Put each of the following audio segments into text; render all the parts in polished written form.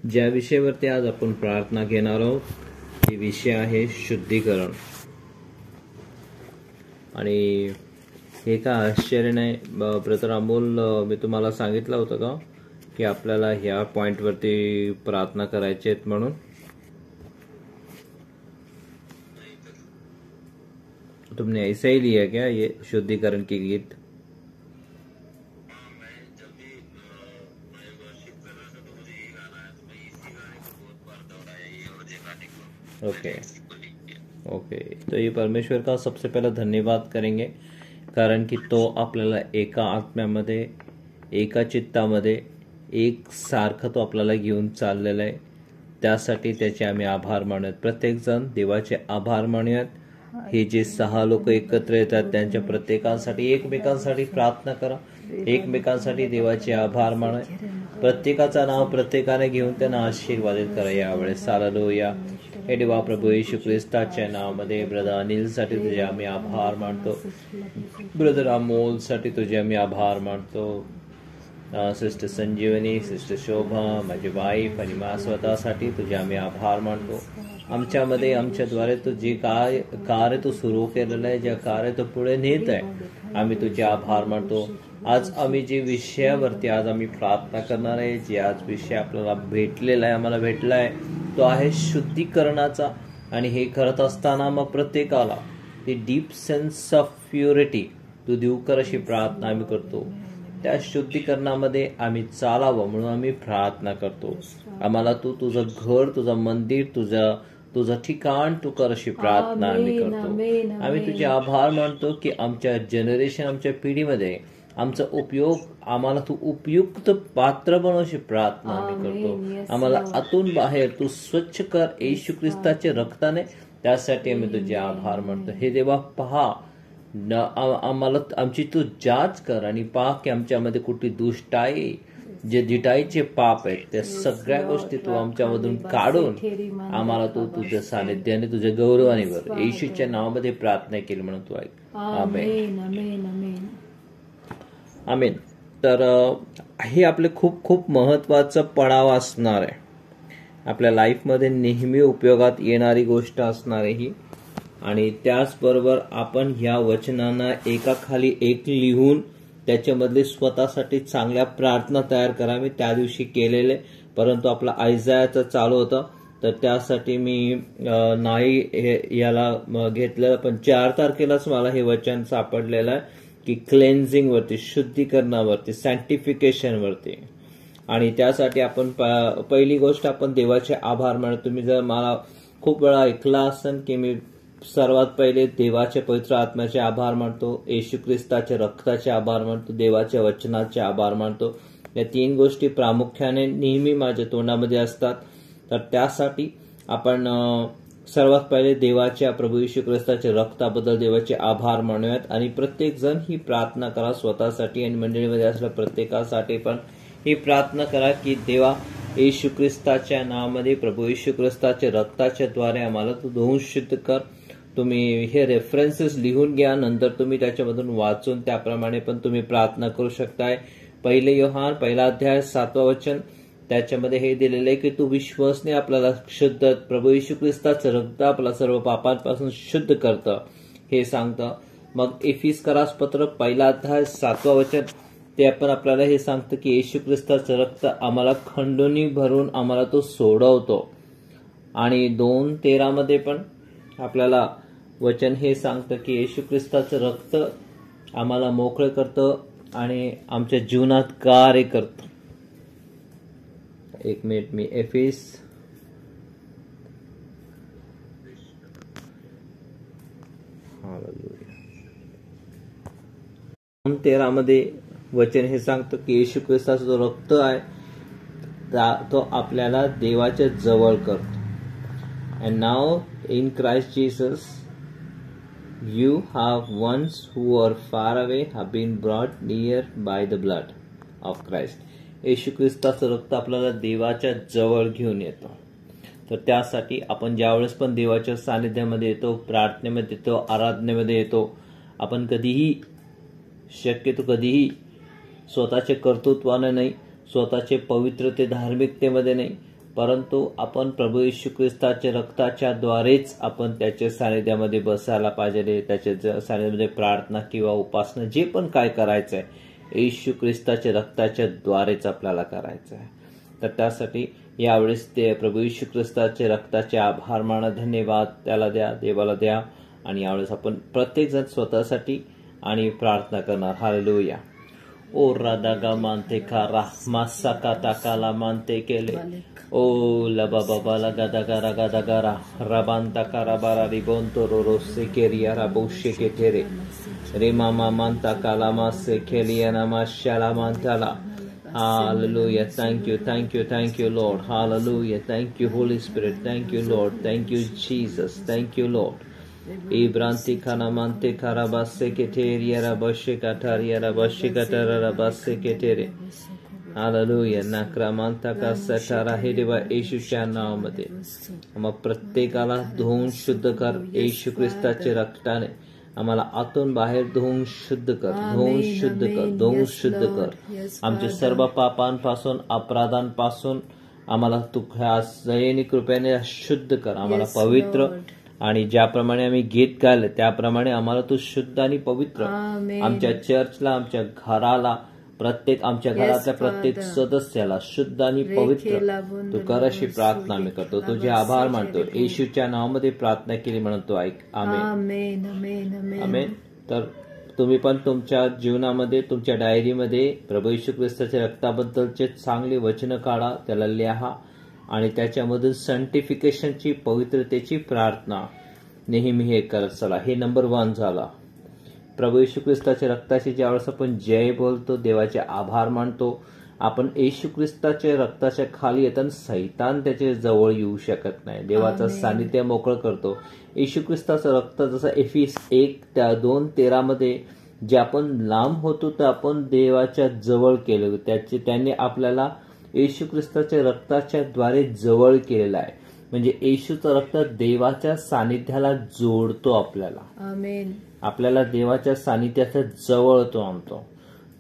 ज्या विषयावरती आज आपण प्रार्थना घेणार आहोत ते विषय आहे शुद्धीकरण. आणि हे का आश्चर्य नाही ब्रदर अमोल, मी तुम्हाला सांगितलं होतं का की आपल्याला ह्या पॉइंटवरती प्रार्थना करायची आहेत म्हणून? तुमने ऐसा ही लिया क्या ये शुद्धिकरण की गीत? ओके, तो ये परमेश्वर का सबसे पहला धन्यवाद करेंगे, कारण की तो आपल्याला एका आत्म्यामध्ये एका चित्तामध्ये एक सारखं तो आपल्याला घेऊन चाललेला आहे. त्यासाठी त्याचे आम्ही आभार मानूयात. प्रत्येक जण देवाचे आभार मानूयात. हे जे 6 लोक एकत्र येतात त्यांच्या प्रत्येकासाठी एकमेकांसाठी प्रार्थना करा, एकमेकांसाठी देवाचे आभार माना. प्रत्येकाचं नाव प्रत्येकाने घेऊन त्यांना आशीर्वादित करा यावेळेस. हालेलुया. हे देवा प्रभू येशू ख्रिस्ताच्या नावामध्ये ब्रदर अनिलसाठी तुझे आम्ही आभार मानतो, ब्रदर अमोलसाठी तुझे आम्ही आभार मानतो, सिस्टर संजीवनी, सिस्टर शोभा, माझी वाईफ आणि मा स्वतःसाठी तुझे आम्ही आभार मानतो. आमच्यामध्ये आमच्याद्वारे तू जे कार्य तू सुरू केलेलं आहे, ज्या कार्य तू पुढे नेत आहे, आम्ही तुझे आभार मानतो. आज आम्ही जे विषयावरती आज आम्ही प्रार्थना करणार आहे, जे आज विषय आपल्याला भेटलेला आहे, आम्हाला भेटला आहे, तो आहे शुद्धीकरणाचा. आणि हे करत असताना मग प्रत्येकाला ती डीप सेन्स ऑफ प्युरिटी तू देऊ कर अशी प्रार्थना आम्ही करतो. त्या शुद्धीकरणामध्ये आम्ही चालावं म्हणून आम्ही प्रार्थना करतो. आम्हाला तू तुझं घर, तुझं मंदिर, तुझं ठिकाण तू कर अशी प्रार्थना आम्ही करतो. आम्ही तुझे आभार मानतो की आमच्या जनरेशन, आमच्या पिढीमध्ये आमचा उपयोग, आम्हाला तू उपयुक्त पात्र बनव अशी प्रार्थना आम्ही करतो. आम्हाला आतून बाहेर तू स्वच्छ कर येशू ख्रिस्ताच्या रक्ताने. त्यासाठी आम्ही तुझे आभार मानतो. हे देवा पहा, आम्हाला आमची तू जाच कर आणि पहा की आमच्यामध्ये कुठली दुष्टाई, जे जिटाईचे पाप आहेत, त्या सगळ्या गोष्टी तू आमच्यामधून काढून आम्हाला तू तुझ्या सानिध्याने, तुझ्या गौरवाने वर येशूच्या नावामध्ये प्रार्थना केली म्हणून तू ऐक. आमेन. आमेन. तर हे आपले खूप खूप महत्वाचं पडाव असणार आहे, आपल्या लाईफमध्ये नेहमी उपयोगात येणारी गोष्ट असणार आहे ही. आणि त्याचबरोबर आपण ह्या वचनांना एकाखाली एक लिहून त्याच्यामधले स्वतःसाठी चांगल्या प्रार्थना तयार करावी. त्या दिवशी केलेले, परंतु आपला आयजायाचं चालू होतं तर त्यासाठी मी नाही याला घेतलेलं, पण 4 तारखेलाच मला हे वचन सापडलेलं आहे की क्लेन्झिंग वरती, शुद्धीकरणावरती, सॅन्टिफिकेशन वरती. आणि त्यासाठी आपण पहिली गोष्ट आपण देवाचे आभार मानतो. तुम्ही जर मला खूप वेळा ऐकला असेल की मी सर्वात पहिले देवाच्या पवित्र आत्म्याचे आभार मानतो, येशू ख्रिस्ताच्या रक्ताचे आभार मानतो, देवाच्या वचनाचे आभार मानतो. या 3 गोष्टी प्रामुख्याने नेहमी माझ्या तोंडामध्ये असतात. तर त्यासाठी आपण सर्वात पहिले देवाच्या प्रभू येशू ख्रिस्ताच्या रक्ताबद्दल देवाचे आभार मानूयात. आणि प्रत्येक जण ही प्रार्थना करा स्वतःसाठी आणि मंडळीमध्ये असलेल्या प्रत्येकासाठी पण ही प्रार्थना करा की देवा येशू ख्रिस्ताच्या नावामध्ये, प्रभू येशू ख्रिस्ताच्या रक्ताच्या द्वारे आम्हाला तू धुवून शुद्ध कर. तुम्ही हे रेफरन्सेस लिहून घ्या, नंतर तुम्ही त्याच्यामधून वाचून त्याप्रमाणे पण तुम्ही प्रार्थना करू शकताय. 1 योहान 1 अध्याय 7 वचन, त्याच्यामध्ये हे दिलेलं आहे की तू विश्वासने आपल्याला शुद्ध, प्रभू येशू ख्रिस्ताचं रक्त आपला सर्व पापांपासून शुद्ध करतं हे सांगतं. मग एफिसकरास पत्र 1 अध्याय 7 वचन, ते आपण आपल्याला हे सांगतं की येशू ख्रिस्ताचं रक्त आम्हाला खंडोनी भरून आम्हाला तो सोडवतो. आणि 2:13 मध्ये पण आपल्याला वचन हे सांगतं की येशू ख्रिस्ताचं रक्त आम्हाला मोकळे करतं आणि आमच्या जीवनात कार्य करतं. 1 मिनिट, मी एफिस 2:13 मध्ये वचन हे सांगतं की येशू ख्रिस्ताचा जो रक्त आहे तो आपल्याला देवाच्या जवळ करतो. And now in Christ Jesus, you have ones who are far away have been brought near by the blood of Christ. येशू ख्रिस्ताचं रक्त आपल्याला देवाच्या जवळ घेऊन येतं. तर त्यासाठी आपण ज्यावेळेस पण देवाच्या सानिध्यामध्ये येतो, प्रार्थनेमध्ये येतो, आराधनेमध्ये येतो, आपण कधीही, शक्यतो कधीही स्वतःच्या कर्तृत्वाने नाही, स्वतःचे पवित्रते धार्मिकतेमध्ये नाही, परंतु आपण प्रभू येशू ख्रिस्ताच्या रक्ताच्या द्वारेच आपण त्याच्या सानिध्यामध्ये बसायला पाहिजे. त्याच्या सानिध्यामध्ये प्रार्थना किंवा उपासना जे पण काय करायचं आहे येशू ख्रिस्ताच्या रक्ताच्या द्वारेच आपल्याला करायचं आहे. तर त्यासाठी यावेळेस ते प्रभू येशू ख्रिस्ताचे रक्ताचे आभार माना, धन्यवाद त्याला द्या, देवाला द्या. आणि यावेळेस आपण प्रत्येक जण स्वतःसाठी आणि प्रार्थना करणार. हालेलुया. ओ रादागा मानते कारा मासाका टाकाला मानते केले ओ लबा बाबा लगादागारा गादागारा रबांता काराबारा रिबोंतो रोसे केरिया राबोशे के तेरे रे मामा मानता काला मासे केलिया नमाशाला मानताला. Hallelujah. Thank you, Lord. Hallelujah. Thank you, Holy Spirit. Thank you, Lord. Thank you, Jesus. Thank you, Lord. Ibranti kanamante karabase keteria rabashe kataria rabashe katara rabase ketere. Hallelujah. नाक्रामांता का सटारा हे देवा येशूच्या नावामध्ये मग प्रत्येकाला धुवून शुद्ध कर. येशू ख्रिस्ताच्या रक्ताने आम्हाला आतून बाहेर धुवून शुद्ध कर, धुवून शुद्ध कर. आमच्या सर्व पापांपासून, अपराधांपासून आम्हाला तुझ्या दयेने कृपेने शुद्ध कर. आम्हाला पवित्र आणि ज्याप्रमाणे आम्ही गीत गायले त्याप्रमाणे आम्हाला तू शुद्ध आणि पवित्र. आमच्या चर्चला, आमच्या घराला, प्रत्येक आमच्या घरातल्या प्रत्येक सदस्याला शुद्ध आणि पवित्र तू कर अशी प्रार्थना मी करतो. तुझे आभार मानतो. येशूच्या नावामध्ये प्रार्थना केली म्हणतो ऐक. आमेन. आमेन. तर तुम्ही पण तुमच्या जीवनामध्ये, तुमच्या डायरीमध्ये प्रभू येशू ख्रिस्ताच्या रक्ताबद्दलचे चांगले वचन काढा, त्याला लिहा आणि त्याच्यामधून सॅन्टिफिकेशनची, पवित्रतेची प्रार्थना नेहमी हे करत चला. हे नंबर 1 झाला. प्रभू येशू ख्रिस्ताच्या रक्ताचे ज्यावेळेस आपण जय बोलतो, देवाचे आभार मानतो, आपण येशू ख्रिस्ताच्या रक्ताच्या खाली येताना सैतान त्याच्या जवळ येऊ शकत नाही. देवाचं सानिध्य मोकळं करतो. येशू ख्रिस्ताचं रक्त जसं एफिस 1:2-13 मध्ये जे आपण लांब होतो तर आपण देवाच्या जवळ केलं, त्याने आपल्याला येशू ख्रिस्ताच्या रक्ताच्या द्वारे जवळ केलेलं आहे. म्हणजे येशूचं रक्त देवाच्या सानिध्याला जोडतो आपल्याला देवाच्या सानिध्याच्या जवळ तो आणतो.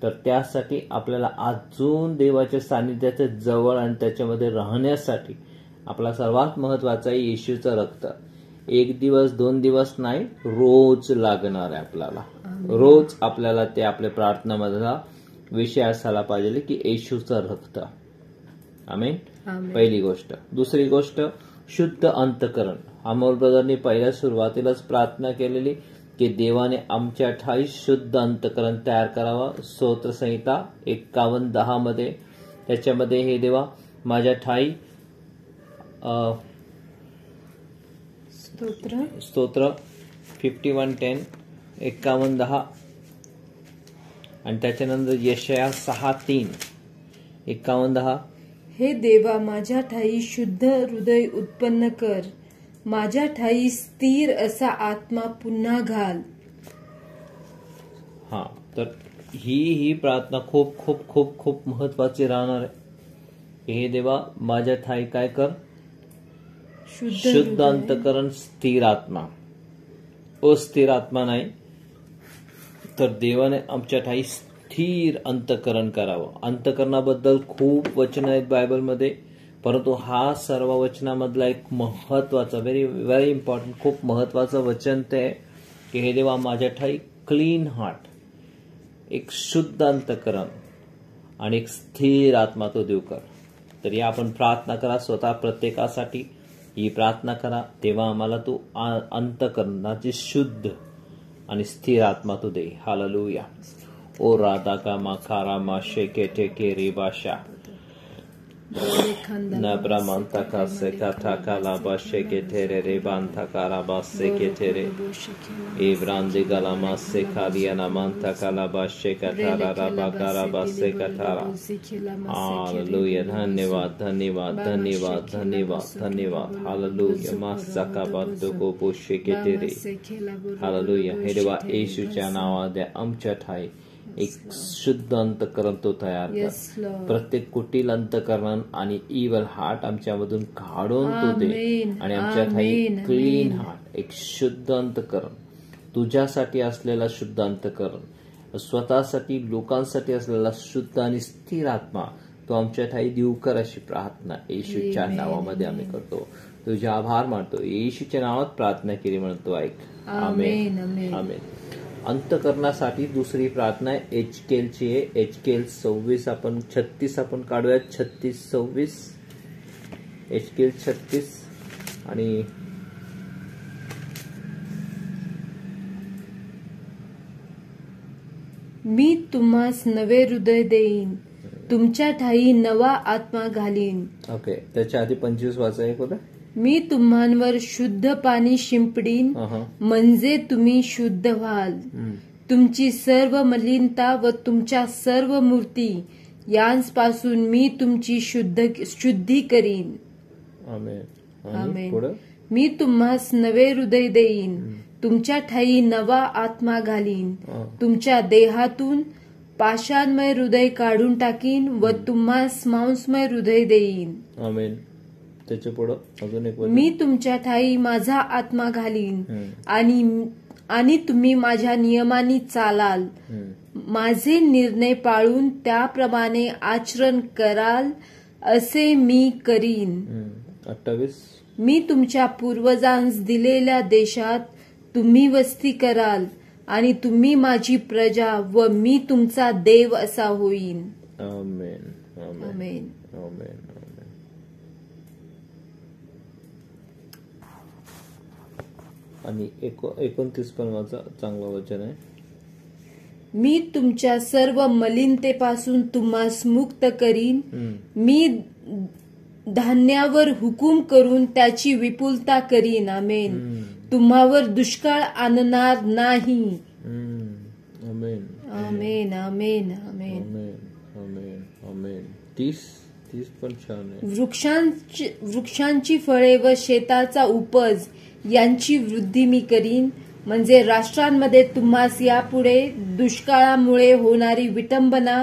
तर त्यासाठी आपल्याला अजून देवाच्या सानिध्याच्या जवळ आणि त्याच्यामध्ये राहण्यासाठी आपला सर्वात महत्वाचं आहे येशूचं रक्त. 1 दिवस 2 दिवस नाही, रोज लागणार आहे आपल्याला. रोज आपल्याला ते आपल्या प्रार्थनामधला विषय असायला पाहिजे की येशूचं रक्त. आमेन. पहिली गोष्ट. दुसरी गोष्ट शुद्ध अंतःकरण. अमोल ब्रदरनी पहिल्या सुरुवातीलाच प्रार्थना केलेली की देवाने आमच्या ठाई शुद्ध अंतःकरण तयार करावं. स्तोत्रसंहिता 51:10 मध्ये त्याच्यामध्ये हे देवा माझ्या ठाई स्तोत्र 51:10 51:10 आणि त्याच्यानंतर यशाया 6:3 51:10 हे देवा माझ्या ठाई शुद्ध हृदय उत्पन्न कर, माझ्या ठाई स्थिर असा आत्मा पुन्हा घाल. हा, तर ही प्रार्थना खूप खूप खूप खूप महत्वाची राहणार आहे. हे देवा माझ्या ठाई काय कर, शुद्ध अंतःकरण, स्थिर आत्मा. अस्थिर आत्मा नाही, तर देवाने आमच्या ठाई स्थिर अंतःकरण करावं. अंतःकरणाबद्दल खूप वचन आहेत बायबलमध्ये, परंतु हा सर्व वचनामधला एक महत्वाचा, व्हेरी व्हेरी इम्पॉर्टंट, खूप महत्वाचं वचन ते की हे देवा माझ्या ठाई क्लीन हार्ट, एक शुद्ध अंतःकरण आणि एक स्थिर आत्मा तो देव कर. तर या आपण प्रार्थना करा स्वतः प्रत्येकासाठी. ही प्रार्थना करा, तेव्हा आम्हाला तू अंतःकरणाची शुद्ध आणि स्थिर आत्मा तू दे. हालेलुया. ओ राधा का माखारा मा शेके टेके रे बाशा नब्रामांता का से काथा काला बाशे के तेरे रे बांता कारा बासे के तेरे इब्रांदी गलामा से खालिया नामांता काला बाशे का थारा राबा कारा बासे का थारा. हालेलुया. धन्यवाद धन्यवाद धन्यवाद धन्यवाद धन्यवाद. हालेलुया. मासा का बातो को पोशे के तेरे. हालेलुया. हे देवा येशूच्या नावाने आमच्या ठाई एक शुद्ध अंतःकरण तो तयार कर. प्रत्येक कुटील अंतःकरण आणि इव्हल हार्ट आमच्यामधून काढून तो दे आणि आमच्या ठाई क्लीन हार्ट, एक शुद्ध अंतःकरण, तुझ्यासाठी असलेला शुद्ध अंतःकरण, स्वतःसाठी लोकांसाठी असलेला शुद्ध आणि स्थिर आत्मा तो आमच्या ठाई देऊ कर अशी प्रार्थना येशूच्या नावामध्ये आम्ही करतो. तुझे आभार मानतो. येशूच्या नावात प्रार्थना केली म्हणतो ऐक. आमेन. आमेन. अंतकरणासाठी दुसरी प्रार्थना आहे एचकेलची आहे. एचकेल 36 आपण काढूया. 36:26 एचकेल 36 आणि मी तुम्हास नवे हृदय देईन, तुमच्या ठाई नवा आत्मा घालीन. ओके, त्याच्या आधी 25 वाचा एक होता. मी तुम्हांवर शुद्ध पाणी शिंपडीन, म्हणजे तुम्ही शुद्ध व्हाल. तुमची सर्व मलिनता व तुमच्या सर्व मूर्ती यांपासून मी तुमची शुद्धी करीन. आमेन. मी तुम्हास नवे हृदय देईन, तुमच्या ठाई नवा आत्मा घालीन. तुमच्या देहातून पाषाणमय हृदय काढून टाकीन व तुम्हास मांसमय हृदय देईन. आमेन. त्याच्या पुढे अजून एक. मी तुमच्या ठाई माझा आत्मा घालीन आणि तुम्ही माझ्या नियमांनी चालाल. माझे निर्णय पाळून त्याप्रमाणे आचरण कराल असे मी करीन. 28. मी तुमच्या पूर्वजांस दिलेल्या देशात तुम्ही वस्ती कराल आणि तुम्ही माझी प्रजा व मी तुमचा देव असा होईन. आमेन. आमेन. आमेन. आणि 29 पण माझा चांगलं वचन आहे. मी तुमच्या सर्व मलिनतेपासून तुम्हास मुक्त करीन. मी धान्यावर हुकूम करून त्याची विपुलता करीन. आमेन. तुम्हावर दुष्काळ आणणार नाही. आमेन. आमेन. आमेन. आमेन. आमेन. 30 पण छान आहे. वृक्षांची फळे व शेताचा उपज यांची वृद्धी मी करीन, म्हणजे राष्ट्रांमध्ये तुम्हास यापुढे दुष्काळामुळे होणारी विटंबना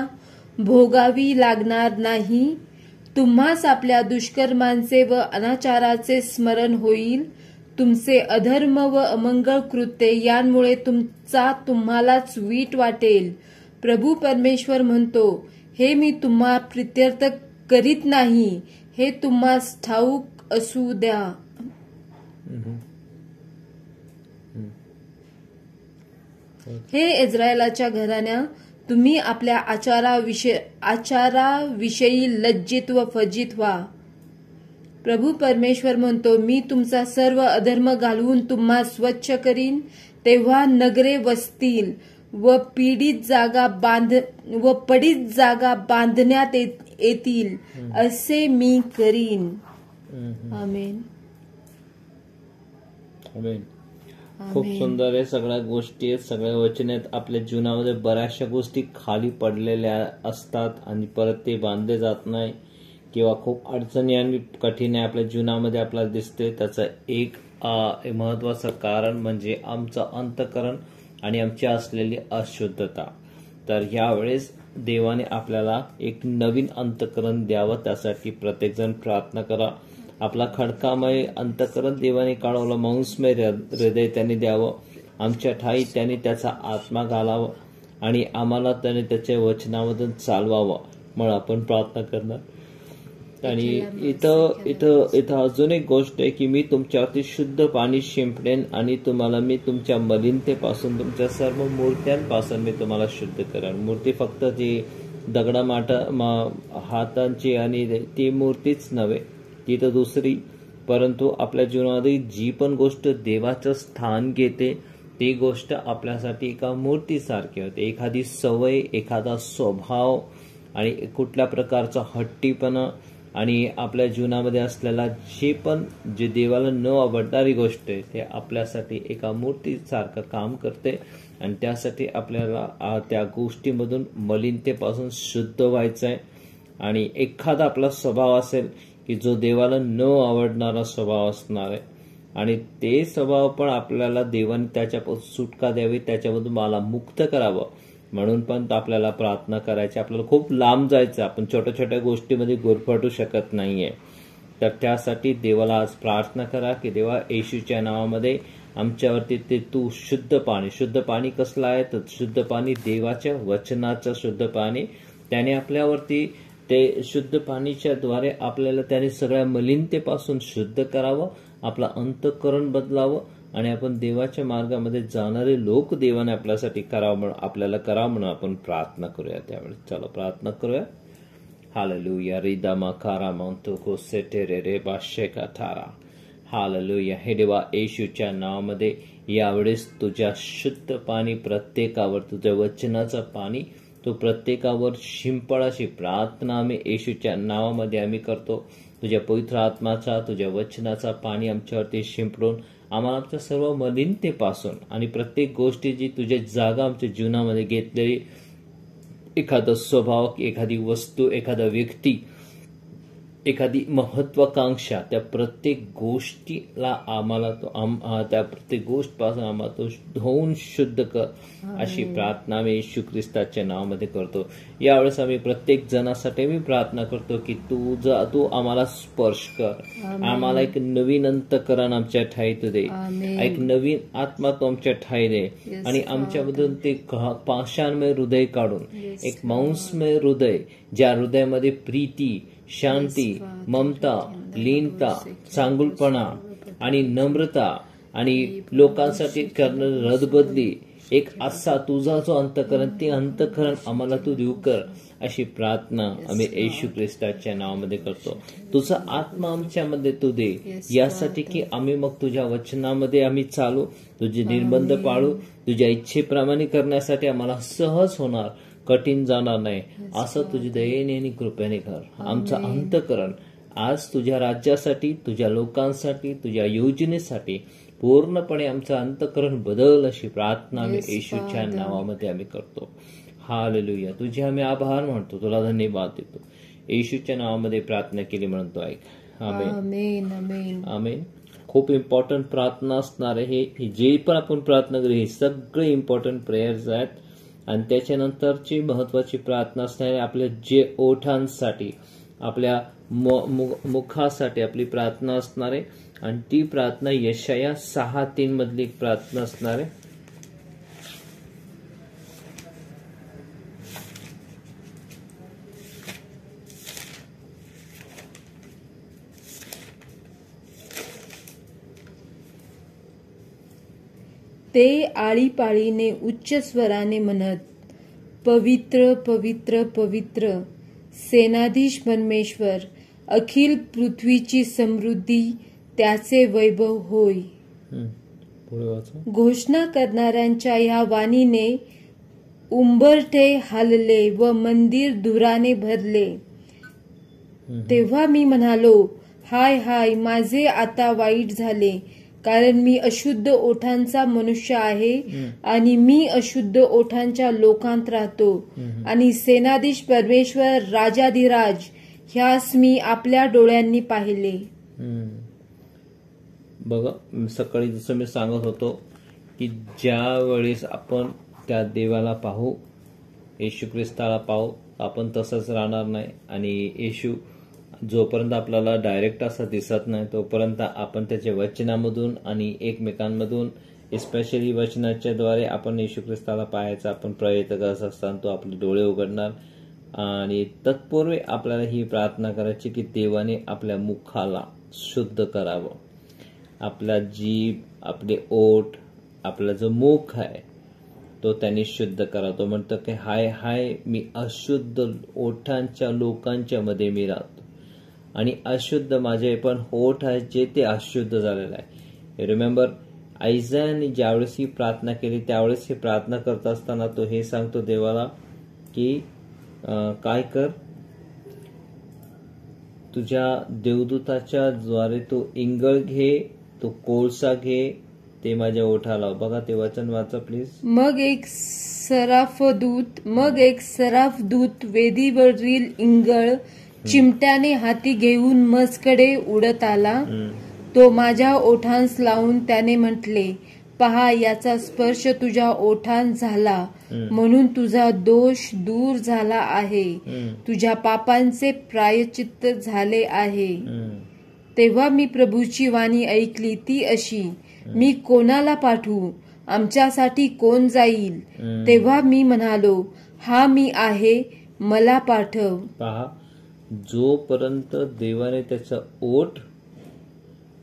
भोगावी लागणार नाही. तुम्हास आपल्या दुष्कर्मांचे व अनाचाराचे स्मरण होईल. तुमचे अधर्म व अमंगळ कृत्ये यांमुळे तुम्हालाच वीट वाटेल. प्रभू परमेश्वर म्हणतो, हे मी तुम्हा प्रित्यर्थ करीत नाही, हे तुम्हास ठाऊक असू द्या. हे इस्रायलाच्या घराण्या, तुम्ही आपल्या आचाराविषयी लज्जित व फजित व्हा. प्रभू परमेश्वर म्हणतो, मी तुमचा सर्व अधर्म घालवून तुम्हा स्वच्छ करीन. तेव्हा नगरे वसतील व पडीत जागा बांधण्यात येतील असे मी करीन. आमेन. आमेन. खूप सुंदर आहे. सगळ्या गोष्टी आहेत, सगळ्या वचन आहेत. आपल्या जीवनामध्ये बऱ्याचशा गोष्टी खाली पडलेल्या असतात आणि परत ते बांधले जात नाही किंवा खूप अडचणी आणि कठीण आहे आपल्या जीवनामध्ये आपल्याला दिसते. त्याचं एक महत्वाचं कारण म्हणजे आमचं अंतःकरण आणि आमची असलेली अशुद्धता. तर यावेळेस देवाने आपल्याला एक नवीन अंतःकरण द्यावं, त्यासाठी प्रत्येकजण प्रार्थना करा. आपला खडकामय अंतःकरण देवाने काढवलं, मांसमय हृदय त्यांनी द्यावं. आमच्या ठाई त्यांनी त्याचा आत्मा घालावा आणि आम्हाला त्याने त्याच्या वचनामधून चालवावं म्हणून आपण प्रार्थना करणार. आणि इथं अजून एक गोष्ट आहे की मी तुमच्यावरती शुद्ध पाणी शिंपडेन आणि तुम्हाला मी तुमच्या मलिनतेपासून तुमच्या सर्व मूर्त्यांपासून मी तुम्हाला शुद्ध करेन. मूर्ती फक्त जी हातांची आणि ती मूर्तीच नव्हे, ती तर दुसरी, परंतु आपल्या जीवनामध्ये जी पण गोष्ट देवाचं स्थान घेते ती गोष्ट आपल्यासाठी एका मूर्तीसारखी होते. एखादी सवय, एखादा स्वभाव आणि कुठल्या प्रकारचा हट्टीपणा आणि आपल्या जीवनामध्ये असलेला जे देवाला न आवडणारी गोष्ट आहे ते आपल्यासाठी एका मूर्तीसारखं काम करते. आणि त्यासाठी आपल्याला त्या गोष्टीमधून मलिनतेपासून शुद्ध व्हायचं आहे. आणि एखादा आपला स्वभाव असेल की जो देवाला न आवडणारा स्वभाव असणार आहे आणि ते स्वभाव पण आपल्याला देवाने त्याच्यापासून सुटका द्यावी, त्याच्यामधून मला मुक्त करावं म्हणून पण आपल्याला प्रार्थना करायची. आपल्याला खूप लांब जायचं, आपण छोट्या छोट्या गोष्टीमध्ये गुरफटू शकत नाहीये. तर त्यासाठी देवाला आज प्रार्थना करा की देवा येशूच्या नावामध्ये आमच्यावरती ते तू शुद्ध पाणी कसलं आहे तर शुद्ध पाणी देवाच्या वचनाचं शुद्ध पाणी, त्याने आपल्यावरती ते शुद्ध पाणीच्या द्वारे आपल्याला त्याने सगळ्या मलिनतेपासून शुद्ध करावं, आपलं अंतःकरण बदलावं आणि आपण देवाच्या मार्गामध्ये जाणारे लोक देवाने आपल्यासाठी आपल्याला करावं म्हणून आपण प्रार्थना करूया. त्यावेळेस चला प्रार्थना करूया. हालेलुया. रिदामा कारा मंतो को सेटेरे रे बाशेका थारा. हालेलुया. हे देवा येशूच्या नावामध्ये यावेळेस तुझ्या शुद्ध पाणी प्रत्येकावर, तुझ्या वचनाचं पाणी तो प्रत्येकावर शिंपडाची प्रार्थना आम्ही येशूच्या नावामध्ये आम्ही करतो. तुझ्या पवित्र आत्माचा, तुझ्या वचनाचा पाणी आमच्यावरती शिंपडून आम्हाला आमच्या सर्व मलिनतेपासून आणि प्रत्येक गोष्टी जी तुझ्या जागा आमच्या जीवनामध्ये घेतलेली, एखादा स्वभाव, एखादी वस्तू, एखादा व्यक्ती, एखादी महत्वाकांक्षा, त्या प्रत्येक गोष्टीला आम्हाला त्या प्रत्येक गोष्टपासून आम्हाला तो धुवून शुद्ध कर अशी प्रार्थना आम्ही येशू ख्रिस्ताच्या नावामध्ये करतो. यावेळेस आम्ही प्रत्येक जणासाठी मी प्रार्थना करतो की तू आम्हाला स्पर्श कर, आम्हाला एक नवीन अंतःकरण आमच्या ठाईत दे, एक नवीन आत्मा तो आमच्या ठाई दे आणि आमच्यामधून ते पाषाणमय हृदय काढून एक मांसमय हृदय, ज्या हृदयामध्ये प्रीती, शांती, ममता, लीनता, चांगुलपणा आणि नम्रता आणि लोकांसाठी करणं रदबदली, एक असा तुझा जो अंतःकरण, ते अंतःकरण आम्हाला तू देऊ कर अशी प्रार्थना आम्ही येशू ख्रिस्ताच्या नावामध्ये करतो. तुझा आत्मा आमच्यामध्ये तू दे, यासाठी की आम्ही मग तुझ्या वचनामध्ये आम्ही चालू, तुझे निर्बंध पाळू, तुझ्या इच्छेप्रमाणे करण्यासाठी आम्हाला सहज होणार, कठीण जाणार नाही. असं तुझी दयेने आणि कृपेने कर. आमचं अंतःकरण आज तुझ्या राज्यासाठी, तुझ्या लोकांसाठी, तुझ्या योजनेसाठी पूर्णपणे आमचं अंतःकरण बदल अशी प्रार्थना आम्ही येशूच्या नावामध्ये आम्ही करतो. हालेलुया. तुझे आम्ही आभार मानतो, तुला धन्यवाद देतो. येशूच्या नावामध्ये प्रार्थना केली म्हणतो, ऐक. आमेन. आमेन. आमेन. खूप इम्पॉर्टंट प्रार्थना असणार आहे. जे पण आपण प्रार्थना करू हे सगळे इम्पॉर्टंट प्रेयर्स आहेत. आणि त्याच्यानंतरची महत्वाची प्रार्थना असणार आहे आपल्या जे ओठांसाठी, आपल्या मुखासाठी आपली प्रार्थना असणार आहे. आणि ती प्रार्थना यशाया 6:3 मधली एक प्रार्थना असणार आहे. ते आळीपाळीने उच्च स्वराने म्हणत, पवित्र पवित्र पवित्र सेनाधीश परमेश्वर, अखिल पृथ्वीची समृद्धी त्याचे वैभव होय. घोषणा करणाऱ्यांच्या या वाणीने उंबरठे हालले व मंदिर धुराने भरले. तेव्हा मी म्हणालो, हाय हाय, माझे आता वाईट झाले, कारण मी अशुद्ध ओठांचा मनुष्य आहे आणि मी अशुद्ध ओठांच्या लोकांत राहतो. आणि सेनाधीश परमेश्वर राजाधिराज ह्यास मी आपल्या डोळ्यांनी पाहिले. बघा, सकाळी जसं मी सांगत होतो की ज्या वेळेस आपण त्या देवाला पाहू, येशू ख्रिस्ताला पाहू, आपण तसंच राहणार नाही. आणि येशू जोपर्यंत आपल्याला डायरेक्ट असं दिसत नाही तोपर्यंत आपण त्याच्या वचनामधून आणि एकमेकांमधून, स्पेशली वचनाच्या द्वारे आपण येशू ख्रिस्ताला पाहायचा आपण प्रयत्न करत असताना तो आपले डोळे उघडणार. आणि तत्पूर्वी आपल्याला ही प्रार्थना करायची की देवाने आपल्या मुखाला शुद्ध करावं, आपला जीभ, आपले ओठ, आपला जो मुख आहे तो त्यांनी शुद्ध करा. तो म्हणतो की हाय हाय, मी अशुद्ध ओठांच्या लोकांच्या मध्ये मी राहतो आणि अशुद्ध माझे पण ओठ आहेत जे ते अशुद्ध झालेलं आहे. रिमेंबर, आयझायाने ज्यावेळेस ही प्रार्थना केली त्यावेळेस ही प्रार्थना करत असताना तो हे सांगतो देवाला की काय कर, तुझ्या देवदूताच्या द्वारे तो इंगळ घे, तो कोळसा घे, ते माझ्या ओठाला. बघा ते वचन वाचा प्लीज. मग एक सराफ दूत वेदीवरील इंगळ चिमट्याने हाती घेऊन मजकडे उडत आला. तो माझ्या ओठांस लावून त्याने म्हटले, पहा, याचा स्पर्श तुझ्या ओठांत झाला म्हणून तुझा दोष दूर झाला आहे, तुझ्या पापांचे प्रायश्चित्त झाले आहे. तेव्हा मी प्रभूची वाणी ऐकली, ती अशी, मी कोणाला पाठवू, आमच्यासाठी कोण जाईल? तेव्हा मी म्हणालो, हा मी आहे, मला पाठव. पहा, जोपर्यंत देवाने त्याचा ओठ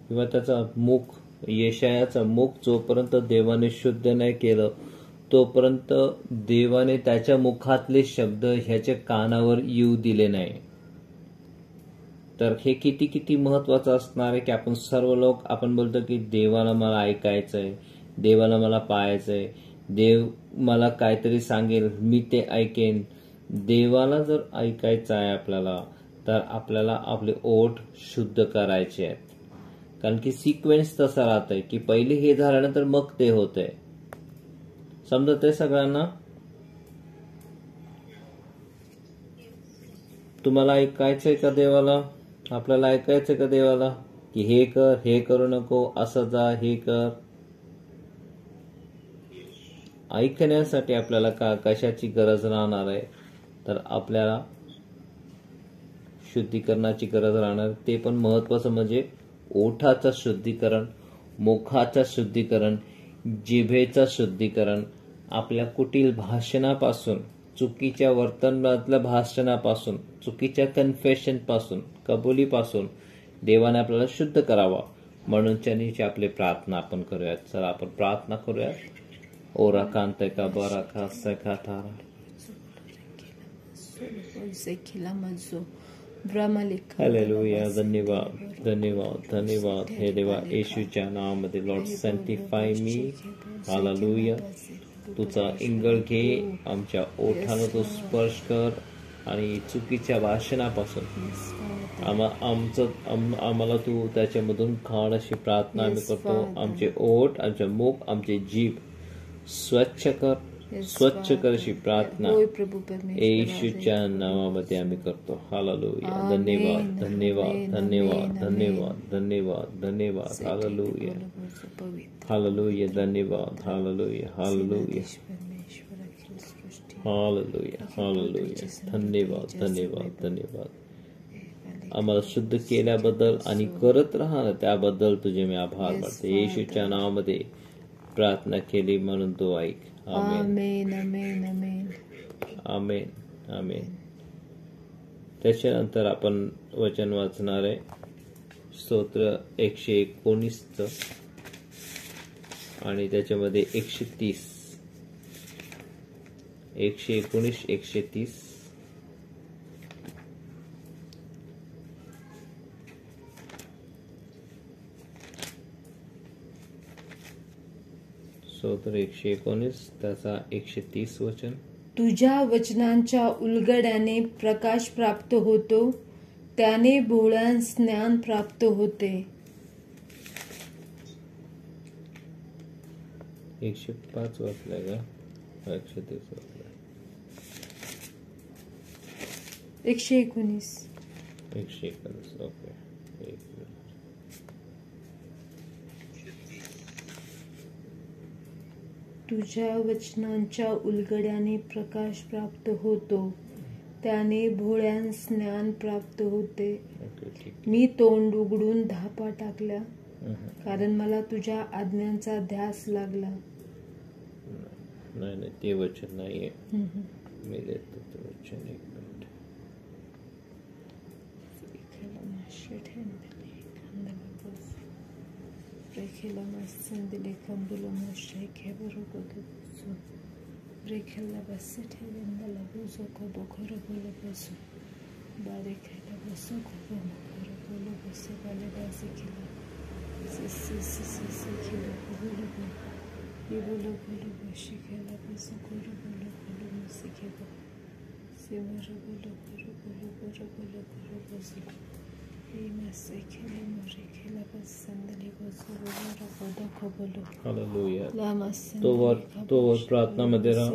किंवा त्याचा मुख, येशायाचा मुख जोपर्यंत देवाने शुद्ध नाही केलं, तोपर्यंत देवाने त्याच्या मुखातले शब्द ह्याच्या कानावर येऊ दिले नाही. तर हे किती किती महत्वाचं असणार आहे की आपण सर्व लोक आपण बोलतो की देवाला मला ऐकायचंय, देवाला मला पाहायचंय, देव मला काहीतरी सांगेल मी ते ऐकेन. देवाला जर ऐकायचं आहे आपल्याला तर आपल्याला आपले ओठ शुद्ध करायचे आहेत. कारण की सिक्वेन्स तसा राहतंय की पहिले हे झाल्यानंतर मग ते होतंय. समजत आहे सगळ्यांना? तुम्हाला ऐकायचंय का देवाला? आपल्याला ऐकायचंय का देवाला की हे कर, हे करू नको, असं जा, हे कर? ऐकण्यासाठी आपल्याला कशाची गरज राहणार आहे? तर आपल्याला शुद्धीकरणाची गरज राहणार. ते पण महत्वाचं म्हणजे ओठाचं शुद्धीकरण, मुखाचं शुद्धीकरण, जिभेचं शुद्धीकरण, आपल्या कुटील भाषणापासून, चुकीच्या वर्तनातल्या भाषणापासून, चुकीच्या कन्फेशन पासून, कबुलीपासून देवाने आपल्याला शुद्ध करावा. म्हणून चनीची आपली प्रार्थना आपण करूयात. चला आपण प्रार्थना करूयात. ओरा कांते का बरा का सखा थारा हालेलुया. धन्यवाद, धन्यवाद, धन्यवाद हे देवा. येशूच्या नावामध्ये लॉर्ड सॅन्टिफाय मी. हालेलुया. तुझा इंगळ घे, आमच्या ओठानं तू स्पर्श कर आणि चुकीच्या भाषणापासून आम्हाला तू त्याच्यामधून काढ अशी प्रार्थना आम्ही करतो. आमचे ओठ, आमचे मुख, आमचे जीभ स्वच्छ कर, स्वच्छ कर अशी प्रार्थना येशूच्या नावामध्ये आम्ही करतो. हालेलुया. धन्यवाद, धन्यवाद, धन्यवाद, धन्यवाद, धन्यवाद, धन्यवाद. Hallelujah, hallelujah. धन्यवाद. Hallelujah, hallelujah, hallelujah, hallelujah. धन्यवाद, धन्यवाद, धन्यवाद. आम्हाला शुद्ध केल्याबद्दल आणि करत राहणं त्याबद्दल तुझे मी आभार मानते. येशूच्या नावामध्ये प्रार्थना केली म्हणून तो ऐक. आमेन, आमेन, आमेन, आमेन, आमेन. त्याच्यानंतर आपण वचन वाचणार आहे स्तोत्र 119 आणि त्याच्यामध्ये 130, 119, 130. स्तोत्र 119 त्याचा 130 वचन. तुझ्या वचनांच्या उलगड्याने प्रकाश प्राप्त होतो, त्याने भोळ्यास ज्ञान प्राप्त होते. 105 वाचलाय का? 130 वाचलाय. 119. 119. ओके. तुझ्या वचनांच्या उलगड्याने प्रकाश प्राप्त होतो, त्याने भोळ्यांस ज्ञान प्राप्त होते. मी तोंड उघडून धापा टाकल्या, कारण मला तुझ्या आज्ञांचा ध्यास लागला. नाही, ते वचन नाहीये. मी देतो ते वचन. एक minute. Rekela masendele kandulo moshe kebero goduzo. Rekela basete lendala buzo kobo koro bolo buzo. Barekela buzo kobo koro bolo buzo bale bazikila. Sisi kilo bolo bolo. Ibolo bolo bashikela buzo koro bolo bolo musikeba. Simero bolo koro bolo koro bolo koro buzo. Hallelujah. तो प्रार्थनामध्ये राहा.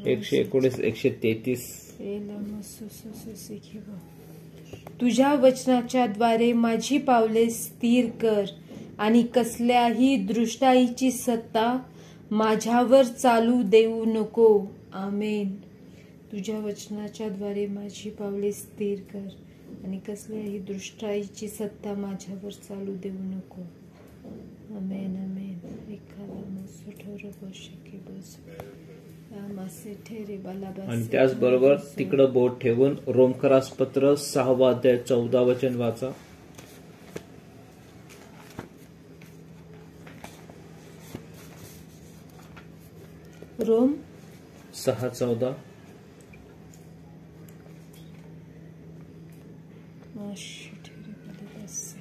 एकशे 133. तुझ्या वचनाच्या द्वारे माझी पावले स्थिर कर आणि कसल्याही दृष्टाईची सत्ता माझ्यावर चालू देऊ नको. आमेन. तुझ्या वचनाच्या द्वारे माझी पावले स्थिर कर आणि कसल्याही दृष्टाईची सत्ता माझ्यावर चालू देऊ नको. आमेन आमेन. एखादा मस्त ठरव शके बस मासे ठेरे बालाबास. आणि त्याचबरोबर तिकडं बोट ठेवून रोमकरास पत्र 6 अध्याय 14 वचन वाचा. रोम 6:14. मासे ठेरे बालाबास.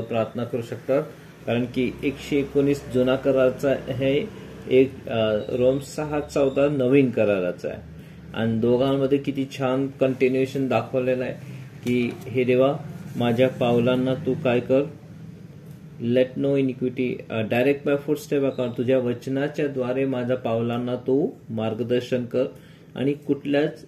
प्रार्थना करू शकतात, कारण की 119 जुना कराराचा हे एक रोम 6:14 नवीन कराराचा आहे. आणि दोघांमध्ये किती छान कंटिन्युएशन दाखवलेलं आहे की हे देवा माझ्या पावलांना तू काय कर, let no iniquity direct by footstep account. तुझ्या वचनाच्या द्वारे माझ्या पावलांना तू मार्गदर्शन कर आणि कुठल्याच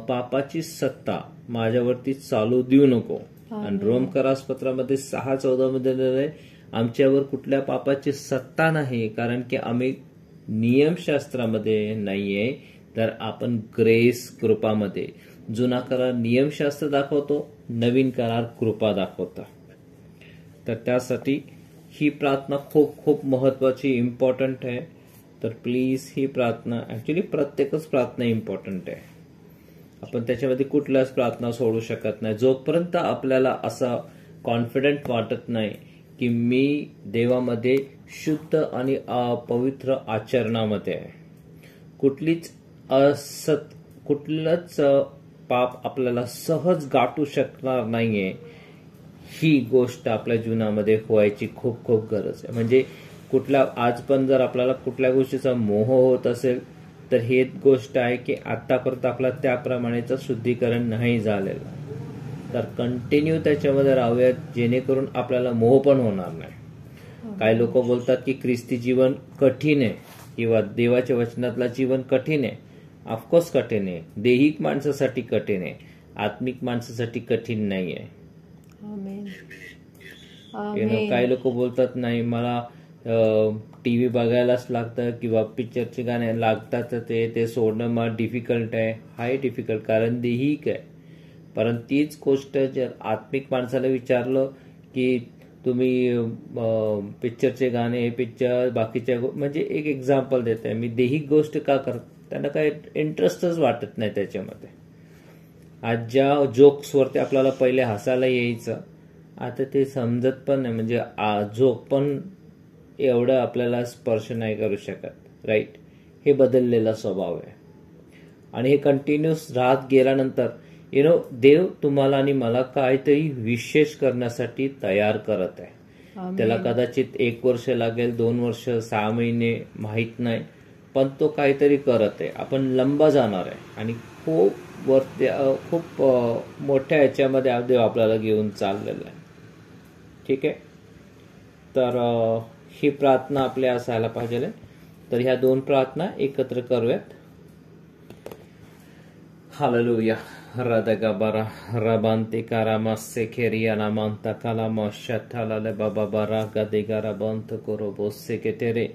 पापाची सत्ता माझ्यावरती चालू देऊ नको. आणि रोमकरास पत्रामध्ये 6:14 मध्ये लिहिलंय आमच्यावर कुठल्या पापाची सत्ता नाही, कारण की आम्ही नियमशास्त्रामध्ये नाहीये, तर आपण ग्रेस कृपामध्ये. जुना करार नियमशास्त्र दाखवतो, नवीन करार कृपा दाखवतो. तर त्यासाठी ही प्रार्थना खूप खूप महत्वाची, इम्पॉर्टंट आहे. तर प्लीज ही प्रार्थना, ऍक्च्युली प्रत्येकच प्रार्थना इम्पॉर्टंट आहे. आपण त्याच्यामध्ये कुठल्याच प्रार्थना सोडू शकत नाही जोपर्यंत आपल्याला असं कॉन्फिडंट वाटत नाही की मी देवामध्ये शुद्ध आणि पवित्र आचरणामध्ये आहे. कुठलंच पाप आपल्याला सहज गाठू शकणार नाहीये. ही गोष्ट आपल्या जीवनामध्ये व्हायची खूप खूप गरज आहे. म्हणजे आज पण जर आपल्याला कुठल्या गोष्टीचा मोह होत असेल तर ही गोष्ट आहे की आतापर्यंत आपला त्याप्रमाणेचं शुद्धीकरण नाही झालेलं. तर कंटिन्यू त्याच्यामध्ये राहूयात, जेणेकरून आपल्याला मोह पण होणार नाही. काही लोक बोलतात की ख्रिस्ती जीवन कठीण आहे किंवा देवाच्या वचनातलं जीवन कठीण आहे. ऑफकोर्स कठीण आहे. दैहिक माणसासाठी कठीण आहे, आत्मिक माणसासाठी कठीण नाही आहे. काही लोक बोलतात नाही मला टीव्ही बघायलाच लागतं किंवा पिक्चरचे गाणे लागतात, ते सोडणं मला डिफिकल्ट आहे. हाय डिफिकल्ट, कारण दैहिक आहे. परंतु तीच गोष्ट जर आत्मिक माणसाला विचारलं की तुम्ही पिक्चरचे गाणे, पिक्चर बाकीच्या, म्हणजे एक एक्झाम्पल देत आहे मी, दैहिक गोष्ट का करत, त्यांना काही इंटरेस्टच वाटत नाही त्याच्यामध्ये. आज ज्या जोक्सवरती आपल्याला पहिले हसायला यायचं, आता ते समजत पण नाही. म्हणजे जोक पण एवढं आपल्याला स्पर्श नाही करू शकत. राईट, हे बदललेला स्वभाव आहे. आणि हे कंटिन्यूस राहत गेल्यानंतर देव तुम्हाला आणि मला काहीतरी विशेष करण्यासाठी तयार करत आहे. त्याला कदाचित 1 वर्ष लागेल, 2 वर्ष, 6 महिने, माहीत नाही, पण तो काहीतरी करत आहे. आपण लंबा जाणार आहे आणि खूप मोठ्या ह्याच्यामध्ये देव आपल्याला घेऊन चाललेला आहे. ठीक आहे, तर ही प्रार्थना आपल्या असायला पाहिजे. तर ह्या 2 प्रार्थना एकत्र करूयात. हालेलुया. रदगबरा रबांते कारामासे खेरियाना मांता कालामा शथालाले बाबा बारा गदेगारा बंत करो बोसे के तेरे.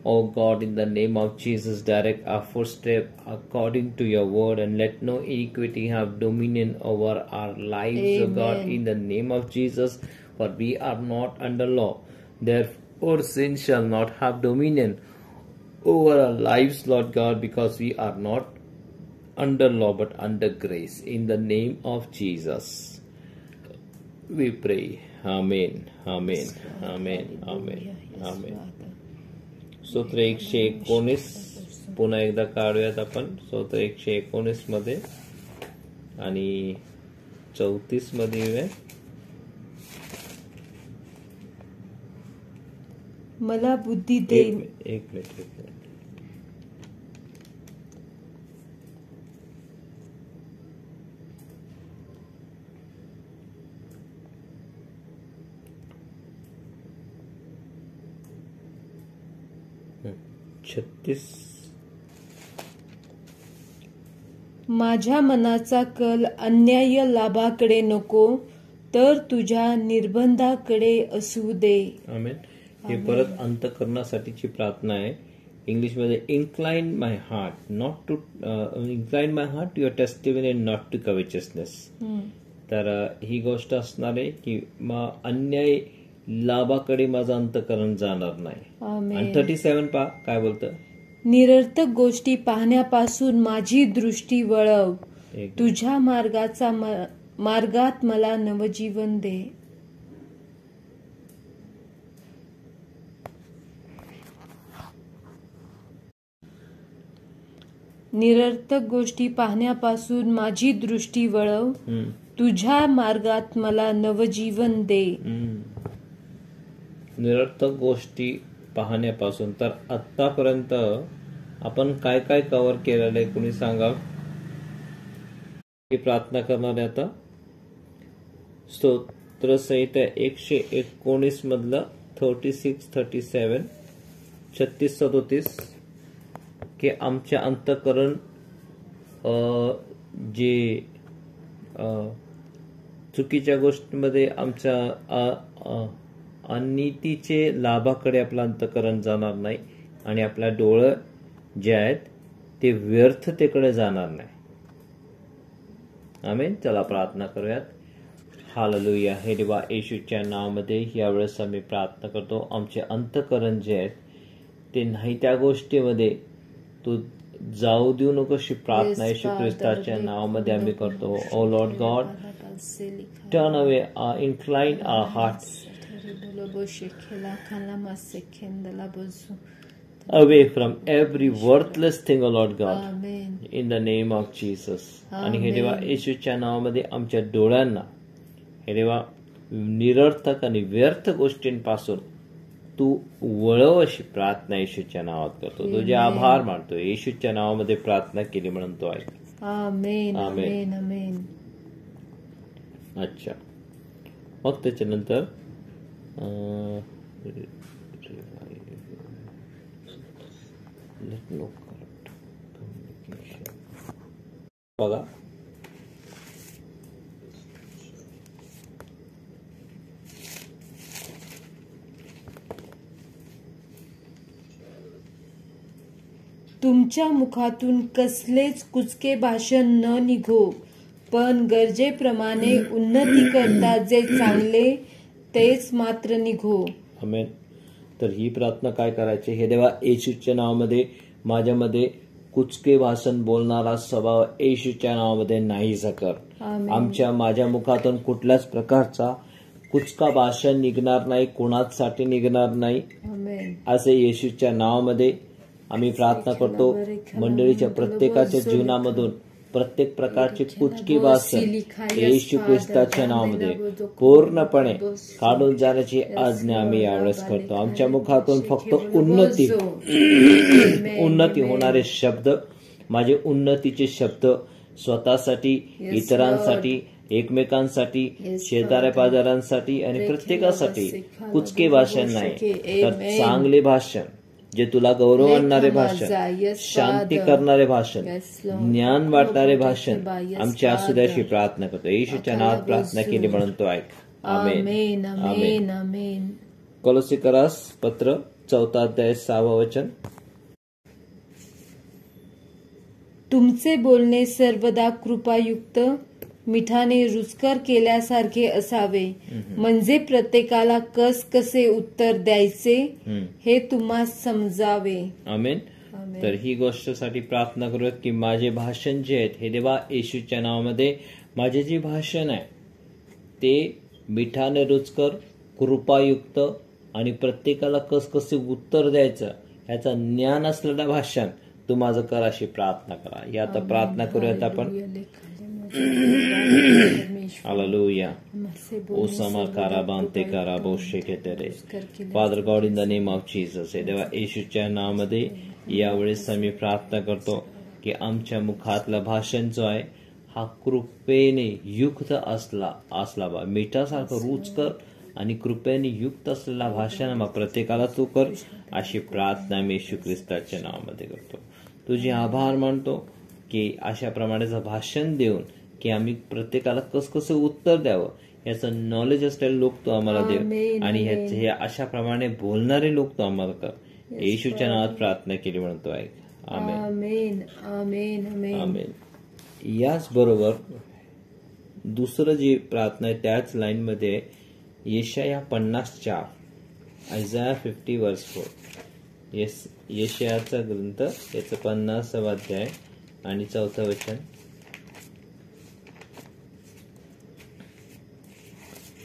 Oh God, in the name of Jesus, direct our footstep according to your word, and let no iniquity have dominion over our lives. Oh God, in the name of Jesus, for we are not under law, therefore sin shall not have dominion over our lives, Lord God, because we are not under law but under grace. In the name of Jesus we pray. Amen, amen, amen, amen, amen. स्तोत्र 119 पुन्हा एकदा काढूयात आपण. स्तोत्र 119 मध्ये आणि 34 मध्ये येऊया. मला बुद्धी दे. एक मिनिट. माझ्या मनाचा कल अन्याय्य लाभाकडे नको, तर तुझ्या निर्बंधाकडे असू दे. आमेन. हे परत अंतःकरणासाठीची प्रार्थना आहे इंग्लिशमध्ये incline my heart not to incline my heart your testimony not to covetousness. तर ही गोष्ट असणार आहे की अन्याय लाभाकडे माझं अंतःकरण जाणार नाही. आणि 37 पहा काय बोलतं. निरर्थक गोष्टी पाहण्यापासून माझी दृष्टी वळव, तुझ्या मार्गात मला नवजीवन दे. निरर्थक गोष्टी पाहण्यापासून माझी दृष्टी वळव, तुझ्या मार्गात मला नवजीवन दे. निरर्थक गोष्टी पाहण्यापासून. तर आतापर्यंत आपण काय काय कव्हर केलेलं आहे कुणी सांगा. ही प्रार्थना करणार आहे आता. स्तोत्रसंहिता 119 मधलं 36, 37, 36, 37 की आमच्या अंतःकरण जे चुकीच्या गोष्टींमध्ये आमच्या अनितीचे लाभाकडे आपलं अंतःकरण जाणार नाही आणि आपल्या डोळं जे आहेत ते व्यर्थतेकडे जाणार नाही. आमेन. चला प्रार्थना करूयात. हालेलुया. हे देवा येशूच्या नावामध्ये यावेळेस आम्ही प्रार्थना करतो. आमचे अंतःकरण जे आहेत ते नाही त्या गोष्टीमध्ये तू जाऊ देऊ नको अशी प्रार्थना येशू ख्रिस्ताच्या नावामध्ये आम्ही करतो. O Lord God, turn away incline our hearts away from every worthless thing, O Lord God. Amen. In the name of Jesus. आणि हे देवा येशूच्या नावामध्ये आमच्या डोळ्यांना हे देवा निरर्थक आणि व्यर्थ गोष्टींपासून तू वळव अशी प्रार्थना येशूच्या नावात करतो. तुझे आभार मानतो. येशूच्या नावामध्ये प्रार्थना केली म्हणून तो ऐक. आमेन. आमेन. आमेन. अच्छा. मग त्याच्यानंतर बघा तुमच्या मुखातून कसलेच कुचके भाषण न निघो, पण गरजेप्रमाणे उन्नती करता जे चांगले तेच मात्र निघो. आमेन. तर ही प्रार्थना काय करायची. हे देवा येशूच्या नावामध्ये माझ्यामध्ये कुचके भाषण बोलणारा स्वभाव येशूच्या नावामध्ये नाहीसा कर. माझ्या मुखातून कुठल्याच प्रकारचा कुचका भाषण निघणार नाही, कोणासाठी निघणार नाही असे येशूच्या नावामध्ये आम्ही प्रार्थना करतो. मंडळीच्या प्रत्येकाच्या जीवनामधून प्रत्येक प्रकारचे कुचके भाषण येशू ख्रिस्ताच्या नावामध्ये पूर्णपणे काढून जाण्याची आज्ञा आम्ही यावेळेस करतो. आमच्या मुखातून फक्त उन्नती होणारे शब्द, माझे उन्नतीचे शब्द स्वतःसाठी, इतरांसाठी, एकमेकांसाठी, शेजाऱ्या पाजारांसाठी आणि प्रत्येकासाठी कुचके भाषण नाही, तर चांगले भाषण, जे तुला गौरव आणणारे भाषण, शांती करणारे भाषण, ज्ञान वाटणारे भाषण आमच्या असू द्याची प्रार्थना करतो. येशूच्या नावात प्रार्थना केली म्हणून तो ऐक. आमेन. आमेन. कोलोसीकरास पत्र 4 अध्याय 6 वचन. तुमचे बोलणे सर्वदा कृपायुक्त, मिठाने रुचकर केल्यासारखे असावे, म्हणजे प्रत्येकाला कसे उत्तर द्यायचे हे तुम्हा समजावे. आमेन. तर ही गोष्टसाठी प्रार्थना करूयात की माझे भाषण जे आहेत हे देवा येशूच्या नावामध्ये माझे जे भाषण आहे ते मिठाने रुचकर, कृपायुक्त आणि प्रत्येकाला कसे उत्तर द्यायचं याचा ज्ञान असलेलं भाषण तू माझं कर अशी प्रार्थना करा. या आता प्रार्थना करूयात आपण. Hallelujah. Osama karabante karaboshe ketere. Father God, in the name of Jesus, देवा येशूच्या नावामध्ये यावेळेस आम्ही प्रार्थना करतो की आमच्या मुखातलं भाषण जो आहे हा कृपेने युक्त असला बा, मिठासारखं रुचकर आणि कृपेने युक्त असलेला भाषण आम्हा प्रत्येकाला तू कर अशी प्रार्थना मी येशू ख्रिस्ताच्या नावामध्ये करतो. तुझे आभार मानतो की अशा प्रमाणेचं भाषण देऊन की आम्ही प्रत्येकाला कसं उत्तर द्यावं याचं नॉलेज असलेले लोक तो आम्हाला दे आणि हे अशा प्रमाणे बोलणारे लोक तो आम्हाला कर. येशूच्या नावात प्रार्थना केली म्हणतो ऐक. आमेन. आमेन आमेन आमेन आमेन. याच बरोबर दुसरं जी प्रार्थना आहे त्याच लाईन मध्ये यशाया 50:4 आयझाया 50:4 यशायाचा ग्रंथ याचं 50वा अध्याय आणि 4थं वचन.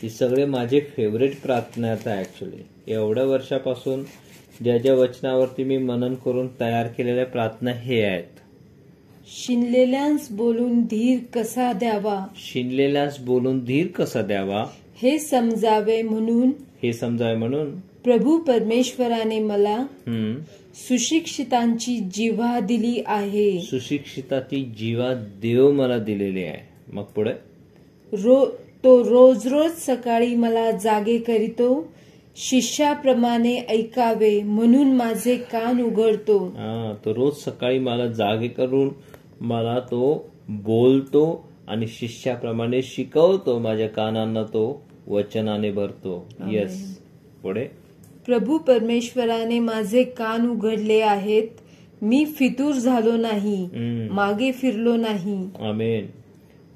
ही सगळे माझे फेवरेट प्रार्थना आहेत ऍक्च्युली. एवढ्या वर्षापासून ज्या ज्या वचनावरती मी मनन करून तयार केलेल्या प्रार्थना हे आहेत. शिनलेल्यास बोलून धीर कसा द्यावा, शिनलेल्यास बोलून धीर कसा द्यावा हे समजावे म्हणून प्रभू परमेश्वराने मला सुशिक्षितांची जिव्हा दिली आहे. सुशिक्षिताची जिव्हा देव मला दिलेली आहे. मग पुढे तो रोज रोज सकाळी मला जागे करीतो, शिष्याप्रमाणे ऐकावे म्हणून माझे कान उघडतो. तो रोज सकाळी मला जागे करून मला तो बोलतो आणि शिष्याप्रमाणे शिकवतो. माझ्या कानांना तो वचनाने भरतो. यस. पुढे प्रभू परमेश्वराने माझे कान उघडले आहेत, मी फितूर झालो नाही, मागे फिरलो नाही. आमेन.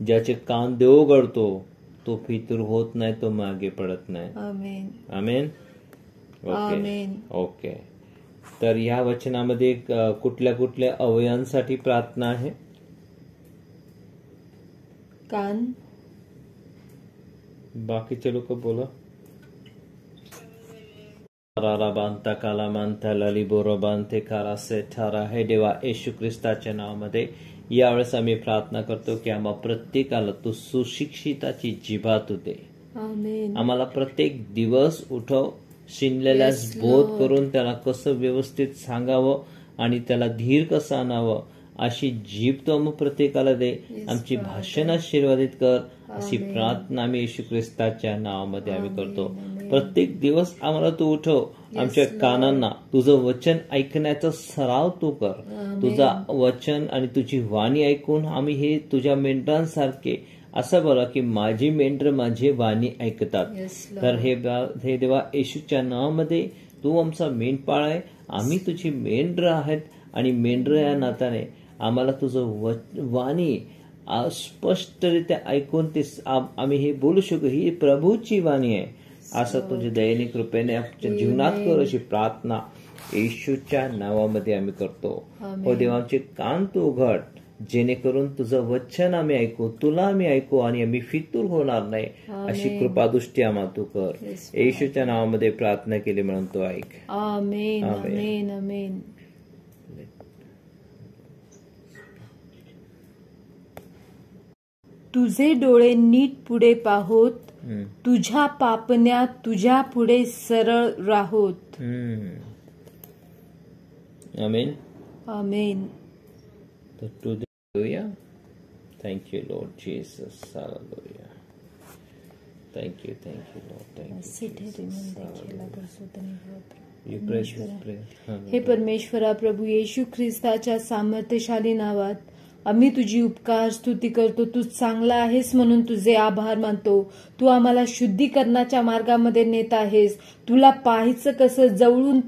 ज्याचे कान देव उघडतो तो फितूर होत नाही, तो मागे पडत नाही. आमेन आमेन. आमेन. ओके. तर या वचनामध्ये कुठल्या कुठल्या अवयांसाठी प्रार्थना आहे? कान. बाकीचे लोक बोला. बांधता काला मानता लाली बोरो बांधते कारा से ठारा. हे देवा येशू ख्रिस्ताच्या नावामध्ये यावेळेस आम्ही प्रार्थना करतो की आम्हा प्रत्येकाला तू सुशिक्षिताची जिभा तू दे. आम्हाला प्रत्येक दिवस उठव, शिनलेल्यास बोध करून त्याला कसं व्यवस्थित सांगावं आणि त्याला धीर कसं आणावं अशी जीभ तो आम्ही प्रत्येकाला दे. आमची भाषण आशीर्वादित कर अशी प्रार्थना आम्ही येशू ख्रिस्ताच्या नावामध्ये आम्ही करतो. प्रत्येक दिवस आम्हाला तू उठव, आमच्या कानांना तुझं वचन ऐकण्याचा सराव तू कर. तुझा वचन आणि तुझी वाणी ऐकून आम्ही हे तुझ्या मेंढरांसारखे असं बोला की माझी मेंढर माझी वाणी ऐकतात. तर हे देवा येशूच्या नावामध्ये तू आमचा मेंढपाळ आहे, आम्ही तुझी मेंढर आहेत आणि मेंढर या नात्याने आम्हाला तुझं वाणी स्पष्टरित्या ऐकून ते आम्ही हे बोलू शकू. ही प्रभूची वाणी आहे असं तुझ्या दयेने कृपेने आमच्या जीवनात कर अशी प्रार्थना येशूच्या नावामध्ये आम्ही करतो. हो देवा, आमचे कान तू उघड जेणेकरून तुझं वचन आम्ही ऐकू, तुला आम्ही ऐकू आणि आम्ही फितूर होणार नाही अशी कृपादृष्टी आम्हाला तू कर. येशूच्या नावामध्ये प्रार्थना केली म्हणून तो ऐक. आमेन आमेन आमेन. तुझे डोळे नीट पुढे पाहोत, तुझ्या पापण्या तुझ्या पुढे सरळ राहोत. आमेन आमेन. Thank you, Lord Jesus. Hallelujah. Thank you, Lord. Thank you. हे परमेश्वरा प्रभू येशू ख्रिस्ताच्या सामर्थ्यशाली नावात आम्ही तुझी उपकार स्तुती करतो. तू चांगला आहेस म्हणून तुझे आभार मानतो. तू आम्हाला शुद्धीकरणाच्या मार्गामध्ये नेत आहेस. तुला पाहायचं कसं, जवळून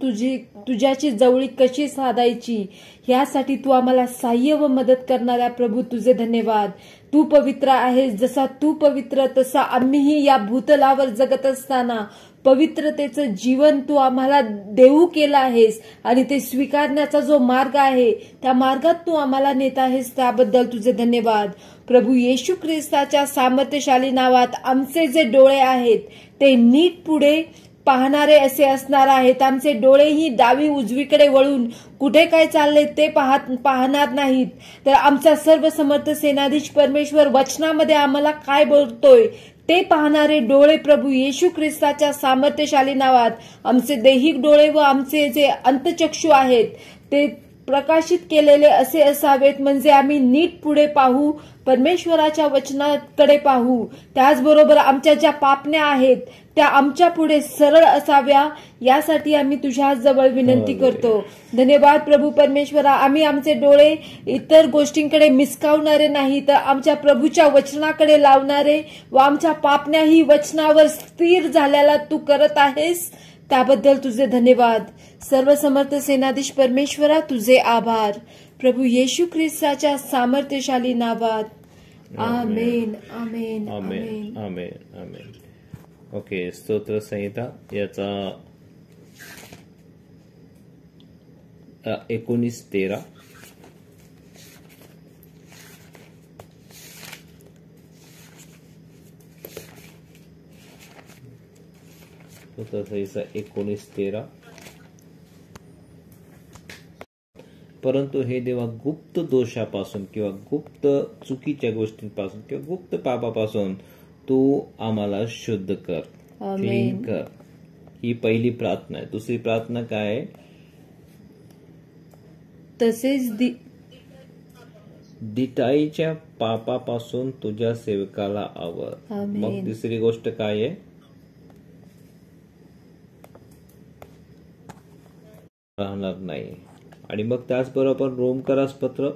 तुझ्याची जवळी कशी साधायची यासाठी तू आम्हाला सहाय्य व मदत करणाऱ्या प्रभू तुझे धन्यवाद. तू पवित्र आहेस. जसा तू पवित्र तसा आम्हीही या भूतलावर जगत असताना पवित्रतेचं जीवन तू आम्हाला देऊ केलं आहेस आणि ते स्वीकारण्याचा जो मार्ग आहे त्या मार्गात तू आम्हाला नेत आहेस त्याबद्दल तुझे धन्यवाद. प्रभू येशू ख्रिस्ताच्या सामर्थ्यशाली नावात आमचे जे डोळे आहेत ते नीट पुढे पाहणारे असे असणार आहेत. आमचे डोळेही डावी उजवीकडे वळून कुठे काय चालले ते पाहणार नाहीत. तर आमचा सर्व समर्थ सेनाधीश परमेश्वर वचनामध्ये आम्हाला काय बोलतोय ते पाहणारे डोळे प्रभू येशू ख्रिस्ताच्या सामर्थ्यशाली नावात आमचे दैहिक डोळे व आमचे जे अंतचक्षु आहेत ते प्रकाशित केलेले असे असावेत, म्हणजे आम्ही नीट पुढे पाहू, परमेश्वराच्या वचनाकडे पाहू. त्याचबरोबर आमच्या ज्या पापण्या आहेत त्या आमच्या पुढे सरळ असाव्या यासाठी आम्ही तुझ्या जवळ विनंती करतो. धन्यवाद प्रभू परमेश्वरा. आम्ही आमचे डोळे इतर गोष्टींकडे मिसकावणारे नाही तर आमच्या प्रभूच्या वचनाकडे लावणारे व आमच्या पापण्याही वचनावर स्थिर झाल्याला तू करत आहेस त्याबद्दल तुझे धन्यवाद. सर्वसमर्थ सेनाधीश परमेश्वरा, तुझे आभार. प्रभू येशू ख्रिस्ताच्या सामर्थ्यशाली नावात. आमेन, आमेन, आमेन, आमेन, आमेन. ओके, स्तोत्र संहिता याचा 19:13. स्तोत्र संहिता 19:13. परंतु हे देवा, गुप्त दोषापासून किंवा गुप्त चुकीच्या गोष्टींपासून किंवा गुप्त पापापासून तू आम्हाला शुद्ध कर, क्लीन कर. ही पहिली प्रार्थना आहे. दुसरी प्रार्थना काय आहे? तसेच दिटाईच्या पापापासून तुझ्या सेवकाला आवर. मग तिसरी गोष्ट काय आहे? राहणार नाही. आणि मग त्याचबरोबर रोमकरास पत्र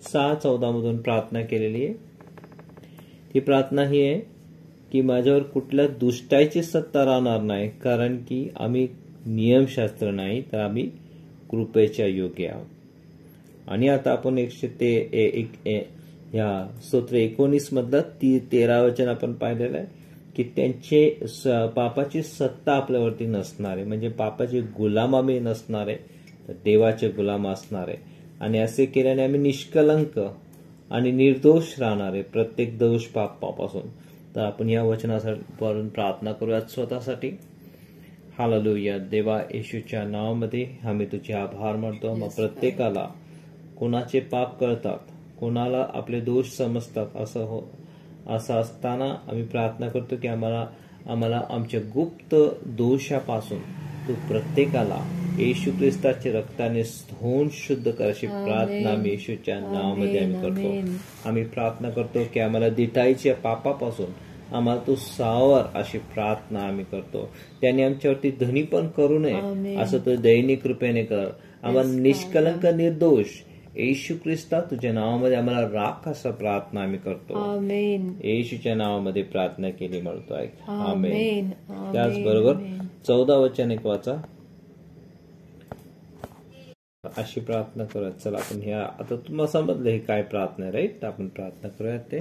6:14 मधून प्रार्थना केलेली आहे. ती प्रार्थना ही आहे की माझ्यावर कुठल्या दुष्टाईची सत्ता राहणार नाही, कारण की आम्ही नियमशास्त्र नाही तर आम्ही कृपेच्या योग्य आहोत. आणि आता आपण ह्या स्तोत्र 19 मधलं 13 वचन आपण पाहिलेलं आहे की त्यांचे पापाची सत्ता आपल्यावरती नसणार आहे, म्हणजे पापाचे गुलाम आम्ही नसणार आहे, तर देवाचे गुलाम असणार आहे. आणि असे केल्याने आम्ही निष्कलंक आणि निर्दोष राहणार आहे प्रत्येक दोष पापापासून. तर आपण या वचनावरून प्रार्थना करूयात स्वतःसाठी. हालेलुया. देवा येशूच्या नावामध्ये आम्ही तुझे आभार मानतो. मग प्रत्येकाला कोणाचे पाप कळतात, कोणाला आपले दोष समजतात, असं असताना आम्ही प्रार्थना करतो की आम्हाला आमच्या गुप्त दोषापासून तू प्रत्येकाला येशू ख्रिस्ताच्या रक्ताने धुवून शुद्ध कर, अशी प्रार्थना आम्ही येशूच्या नावामध्ये आम्ही करतो. आम्ही प्रार्थना करतो की आम्हाला दिटाईच्या पापापासून आम्हाला तू सावर, अशी प्रार्थना आम्ही करतो. त्याने आमच्यावरती धनी पण करू नये, असं तू दयनीय कृपेने कर. आम्हाला निष्कलंक निर्दोष येशू ख्रिस्ता तुझ्या नावामध्ये आम्हाला राख, असं प्रार्थना आम्ही करतो. येशूच्या नावामध्ये प्रार्थना केली म्हणतोय. आमेन. त्याचबरोबर 14 वचन एक वाचा. अशी प्रार्थना करूयात. चला आपण आता तुम्हाला समजलं हे काय प्रार्थना आहे, राईट? आपण प्रार्थना करूयात ते.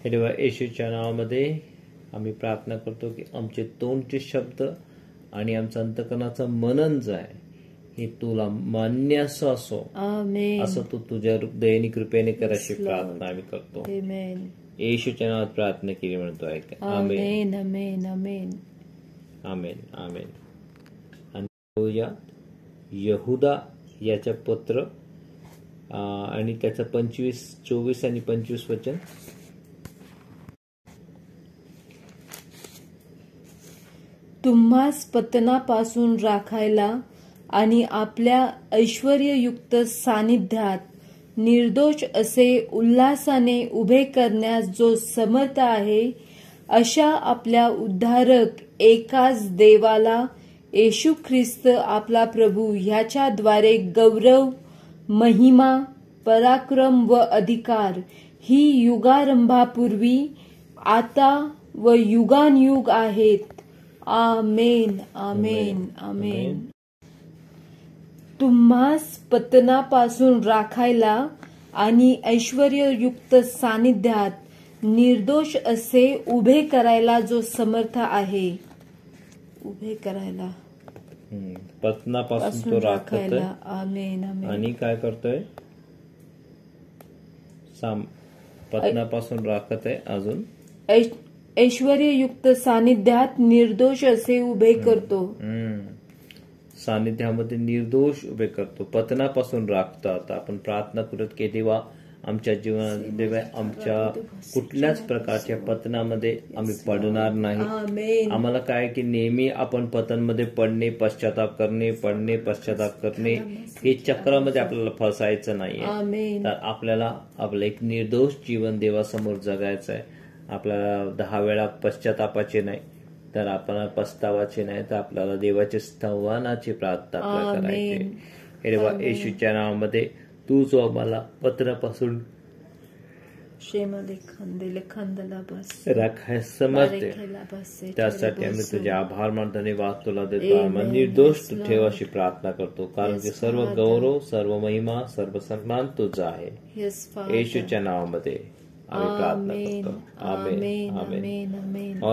हे देवा, येशूच्या नावामध्ये आम्ही प्रार्थना करतो की आमचे तोंडचे शब्द आणि आमचं अंतकरणाचं मनन जे आहे हे तुला मान्य असो, असं तू तुझ्या दयेनी कृपेने कर, अशी प्रार्थना आम्ही करतो. येशूच्या नावात प्रार्थना केली म्हणतोय. आमेन, आमेन, आमेन, आमेन, आमेन. आणि यहुदा याच्या पत्र आणि त्याचं 24 आणि 25 वचन. तुम्हास पतनापासून राखायला आणि आपल्या ऐश्वर्ययुक्त सानिध्यात निर्दोष असे उल्हासाने उभे करण्यास जो समर्थ आहे, अशा आपल्या उद्धारक एकाच देवाला, येशू ख्रिस्त आपला प्रभू, ह्याच्याद्वारे गौरव, महिमा, पराक्रम व अधिकार ही युगारंभापूर्वी, आता व युगानयुग आहेत. आमेन, आमेन, आमेन. तुम्हास पतनापासून राखायला आणि ऐश्वर्ययुक्त सानिध्यात निर्दोष असे उभे करायला जो समर्थ आहे. उभे करायला, पतनापासून तो राखतोय. आमेन, आमेन. आणि काय करतोय? पतनापासून राखत आहे. अजून ऐश्वर्ययुक्त सानिध्यात निर्दोष असे उभे करतो. सानिध्यामध्ये निर्दोष उभे करतो, पतनापासून राखतो. आता आपण प्रार्थना करत की देवा, आमच्या जीवनात देवा, आमच्या कुठल्याच प्रकारच्या पतनामध्ये आम्ही पडणार नाही. आम्हाला काय की नेहमी आपण पतनमध्ये पडणे, पश्चाताप करणे, पडणे, पश्चाताप करणे, हे चक्रामध्ये आपल्याला फसायचं नाहीये. तर आपल्याला आपलं एक निर्दोष जीवन देवासमोर जगायचं आहे. आपल्याला 10 वेळा पश्चातापाचे नाही, तर आपण पस्तावाचे नाही, तर आपल्याला देवाचे स्तवानाची प्रार्थना आपल्याला करायची. हे देवा, येशूच्या नावामध्ये तू जो आम्हाला पत्रापासून राखाय समजते त्यासाठी आम्ही तुझे आभार मान धन्यवाद तुला देतो. आम्हाला निर्दोष तू ठेव अशी प्रार्थना करतो, कारण की सर्व गौरव, सर्व महिमा, सर्व सन्मान तुझा आहे. येशूच्या नावामध्ये आम्ही प्रार्थना करतो. आमेन. आमेन.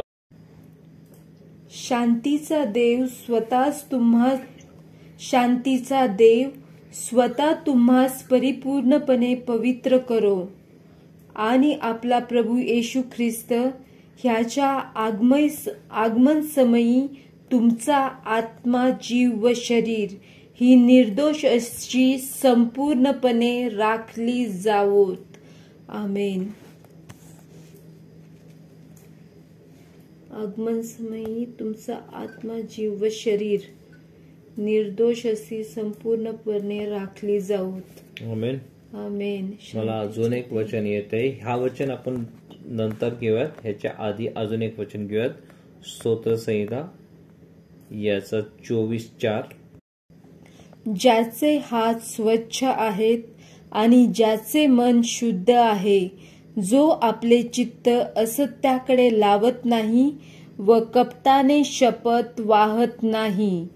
शांतीचा देव स्वतः तुम्हास परिपूर्णपणे पवित्र करो आणि आपला प्रभू येशू ख्रिस्त ह्याच्या आगमन समयी तुमचा आत्मा, जीव व शरीर ही निर्दोष अशी संपूर्णपणे राखली जावोत. आमेन. आगमन समयी तुमचा आत्मा, जीव व शरीर निर्दोष अशी संपूर्णपणे राखली जावोत. आमेन. आमेन. मला अजून एक वचन येत आहे. हा वचन आपण नंतर घेऊयात. ह्याच्या आधी अजून एक वचन घेऊयात. स्तोत्र संहिता याचा 24:4. ज्याचे हात स्वच्छ आहेत आणि ज्याचे मन शुद्ध आहे, जो आपले चित्त असत्याकडे लावत नाही व कपटाने शपथ वाहत नाही.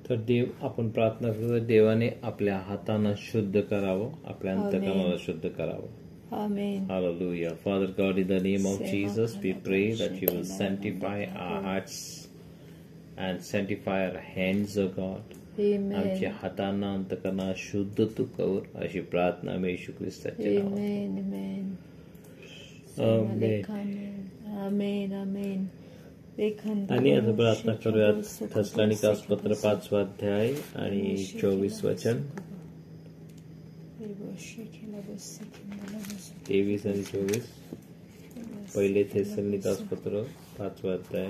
तर देव, आपण प्रार्थना करतो, देवाने आपल्या हातांना शुद्ध करावं, आपल्या अंतःकरणाला शुद्ध करावं. Amen. Hallelujah. Father God, in the name of Jesus, we pray that you will sanctify our hearts and sanctify our hands, O God. Amen. आमच्या हातांना अंतःकरणाला शुद्ध तू कर अशी प्रार्थना आम्ही येशू ख्रिस्ताच्या नावात. Amen. आमेन. Amen. Amen. आणि आता प्रार्थना करूयात. थेसलोनिकास पत्र 5वा अध्याय आणि 24 वचन. 23 आणि 24. पहिले थेसलोनिकास पत्र 5वा अध्याय.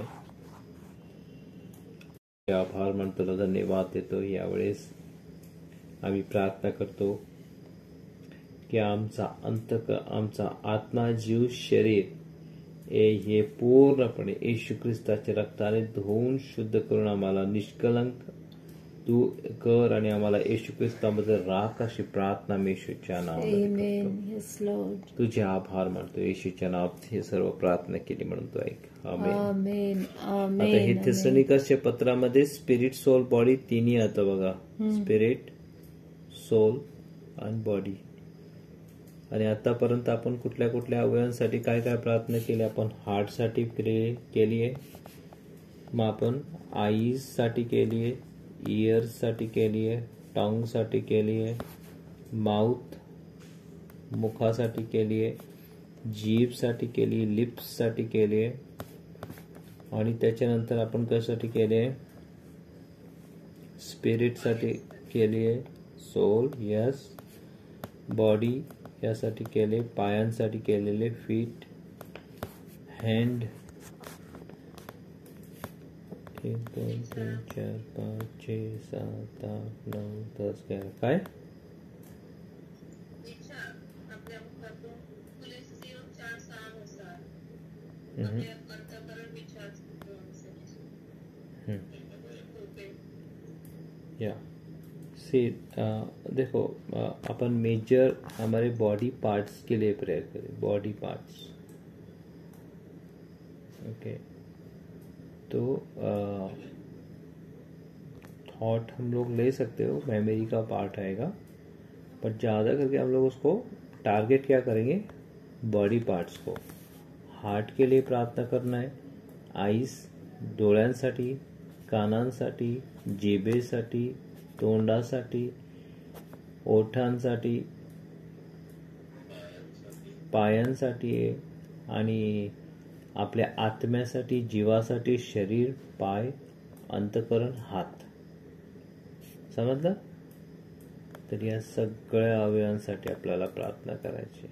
आभार मानतो, तुला धन्यवाद देतो. यावेळेस आम्ही प्रार्थना करतो की आमचा आत्मा, जीव, शरीर हे पूर्णपणे येशू ख्रिस्ताच्या रक्ताने धुवून शुद्ध करून आम्हाला निष्कलंक तू कर आणि आम्हाला येशू ख्रिस्तामध्ये राख अशी प्रार्थना मी येशूच्या नावामध्ये करतो. तुझे आभार मानतो. येशूच्या नावात हे सर्व प्रार्थना केली म्हणून तू ऐक. आमेन. आता हे थेसलोनिकासच्या पत्रामध्ये स्पिरिट, सोल, बॉडी तिन्ही आता बघा. स्पिरिट, सोल आणि बॉडी. आणि आतापर्यंत आपण कुठल्या कुठल्या अवयवांसाठी काय काय प्रार्थना केली. आपण हार्ट साठी केली आहे, मग आपण आईज साठी केली आहे, इयर्स साठी केली आहे, टंग साठी केली आहे, माउथ मुखासाठी केली आहे, जीभ साठी केली, लिप्स साठी केली आहे, आणि त्याच्यानंतर आपण कशासाठी केली आहे, स्पिरिट साठी केली आहे, सोल, यस, बॉडी यासाठी केले, पायांसाठी केलेले, फीट, हँड, 1 2 3 4 5 6 7 8 9 10 11. काय या देखो, अपन मेजर हमारे बॉडी पार्ट्स के लिए प्रेयर करें. Body parts, okay. तो थॉट हम लोग ले सकते हो, मेमोरी का पार्ट आएगा, बट ज़्यादा करके हम लोग उसको टारगेट क्या करेंगे, बॉडी पार्ट्स को. हार्ट के लिए प्रार्थना करना है, आईज डोळ्यांसाठी, कानांसाठी, जिभेसाठी, तोंडासाठी, ओठांसाठी, पायांसाठी आहे, आणि आपल्या आत्म्यासाठी, जीवासाठी शरीर, पाय, अंतःकरण, हात. समजलं? तर या सगळ्या अवयवांसाठी आपल्याला प्रार्थना करायची.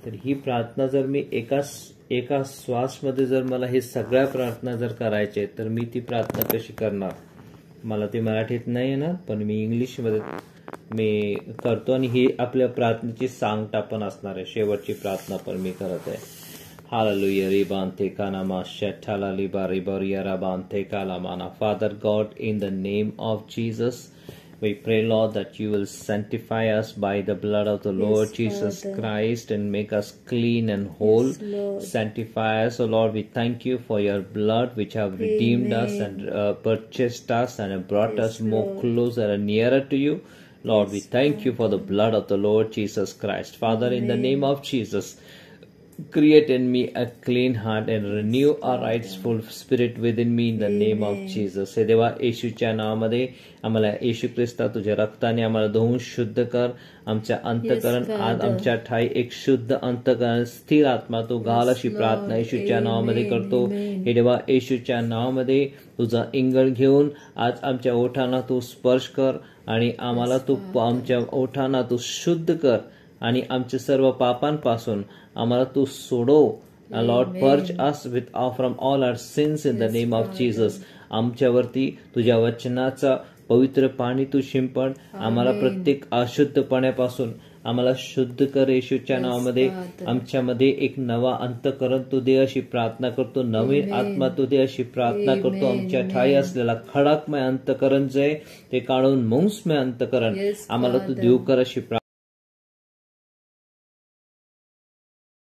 तर ही प्रार्थना जर मी एका श्वासमध्ये जर मला हे सगळ्या प्रार्थना जर करायचे, तर मी ती प्रार्थना कशी करणार. मला ती मराठीत नाही येणार, पण मी इंग्लिशमध्ये मी करतो, आणि ही आपल्या प्रार्थनेची सांगता पण असणार आहे. शेवटची प्रार्थना पण मी करत आहे. Hallelujah. Ribante kanama shetala liba ribaria rabante kalamana. Father God, in the name of Jesus, we pray, Lord, that you will sanctify us by the blood of the Lord Jesus Father. Christ and make us clean and whole. Yes, Lord. Sanctify us, O Lord. We thank you for your blood which have redeemed us and purchased us and brought us more Lord. closer and nearer to you. Lord, we thank you for the blood of the Lord Jesus Christ. Father, in the name of Jesus, create in me a clean heart and renew a rightful spirit within me in the name of Jesus. हे देवा, येशूच्या नावामध्ये आम्हाला येशू ख्रिस्ता तुझ्या रक्ताने आम्हाला धुवून शुद्ध कर. आमच्या अंतकरण आज आमच्या ठाई एक शुद्ध अंतकरण स्थिर आत्मा तू घाल अशी प्रार्थना येशूच्या नावामध्ये करतो. हे देवा, येशूच्या नावामध्ये तुझा इंगळ घेऊन आज आमच्या ओठांना तू स्पर्श कर आणि आम्हाला तू आमच्या ओठांना तू शुद्ध कर आणि आमच्या सर्व पापांपासून आम्हाला तू सोडव. Lord, purge us with from all our sins in the name of Jesus. आमच्यावरती तुझ्या वचनाचा पवित्र पाणी तू शिंपड. आम्हाला प्रत्येक अशुद्धपणापासून आम्हाला शुद्ध कर येशूच्या नावामध्ये. आमच्यामध्ये एक नवा अंतकरण तू दे अशी प्रार्थना करतो. नवीन आत्मा तू दे अशी प्रार्थना करतो. आमच्या ठाई असलेला खडकमय अंतकरण जे ते काढून मांसमय अंतकरण आम्हाला तू देऊ कर अशी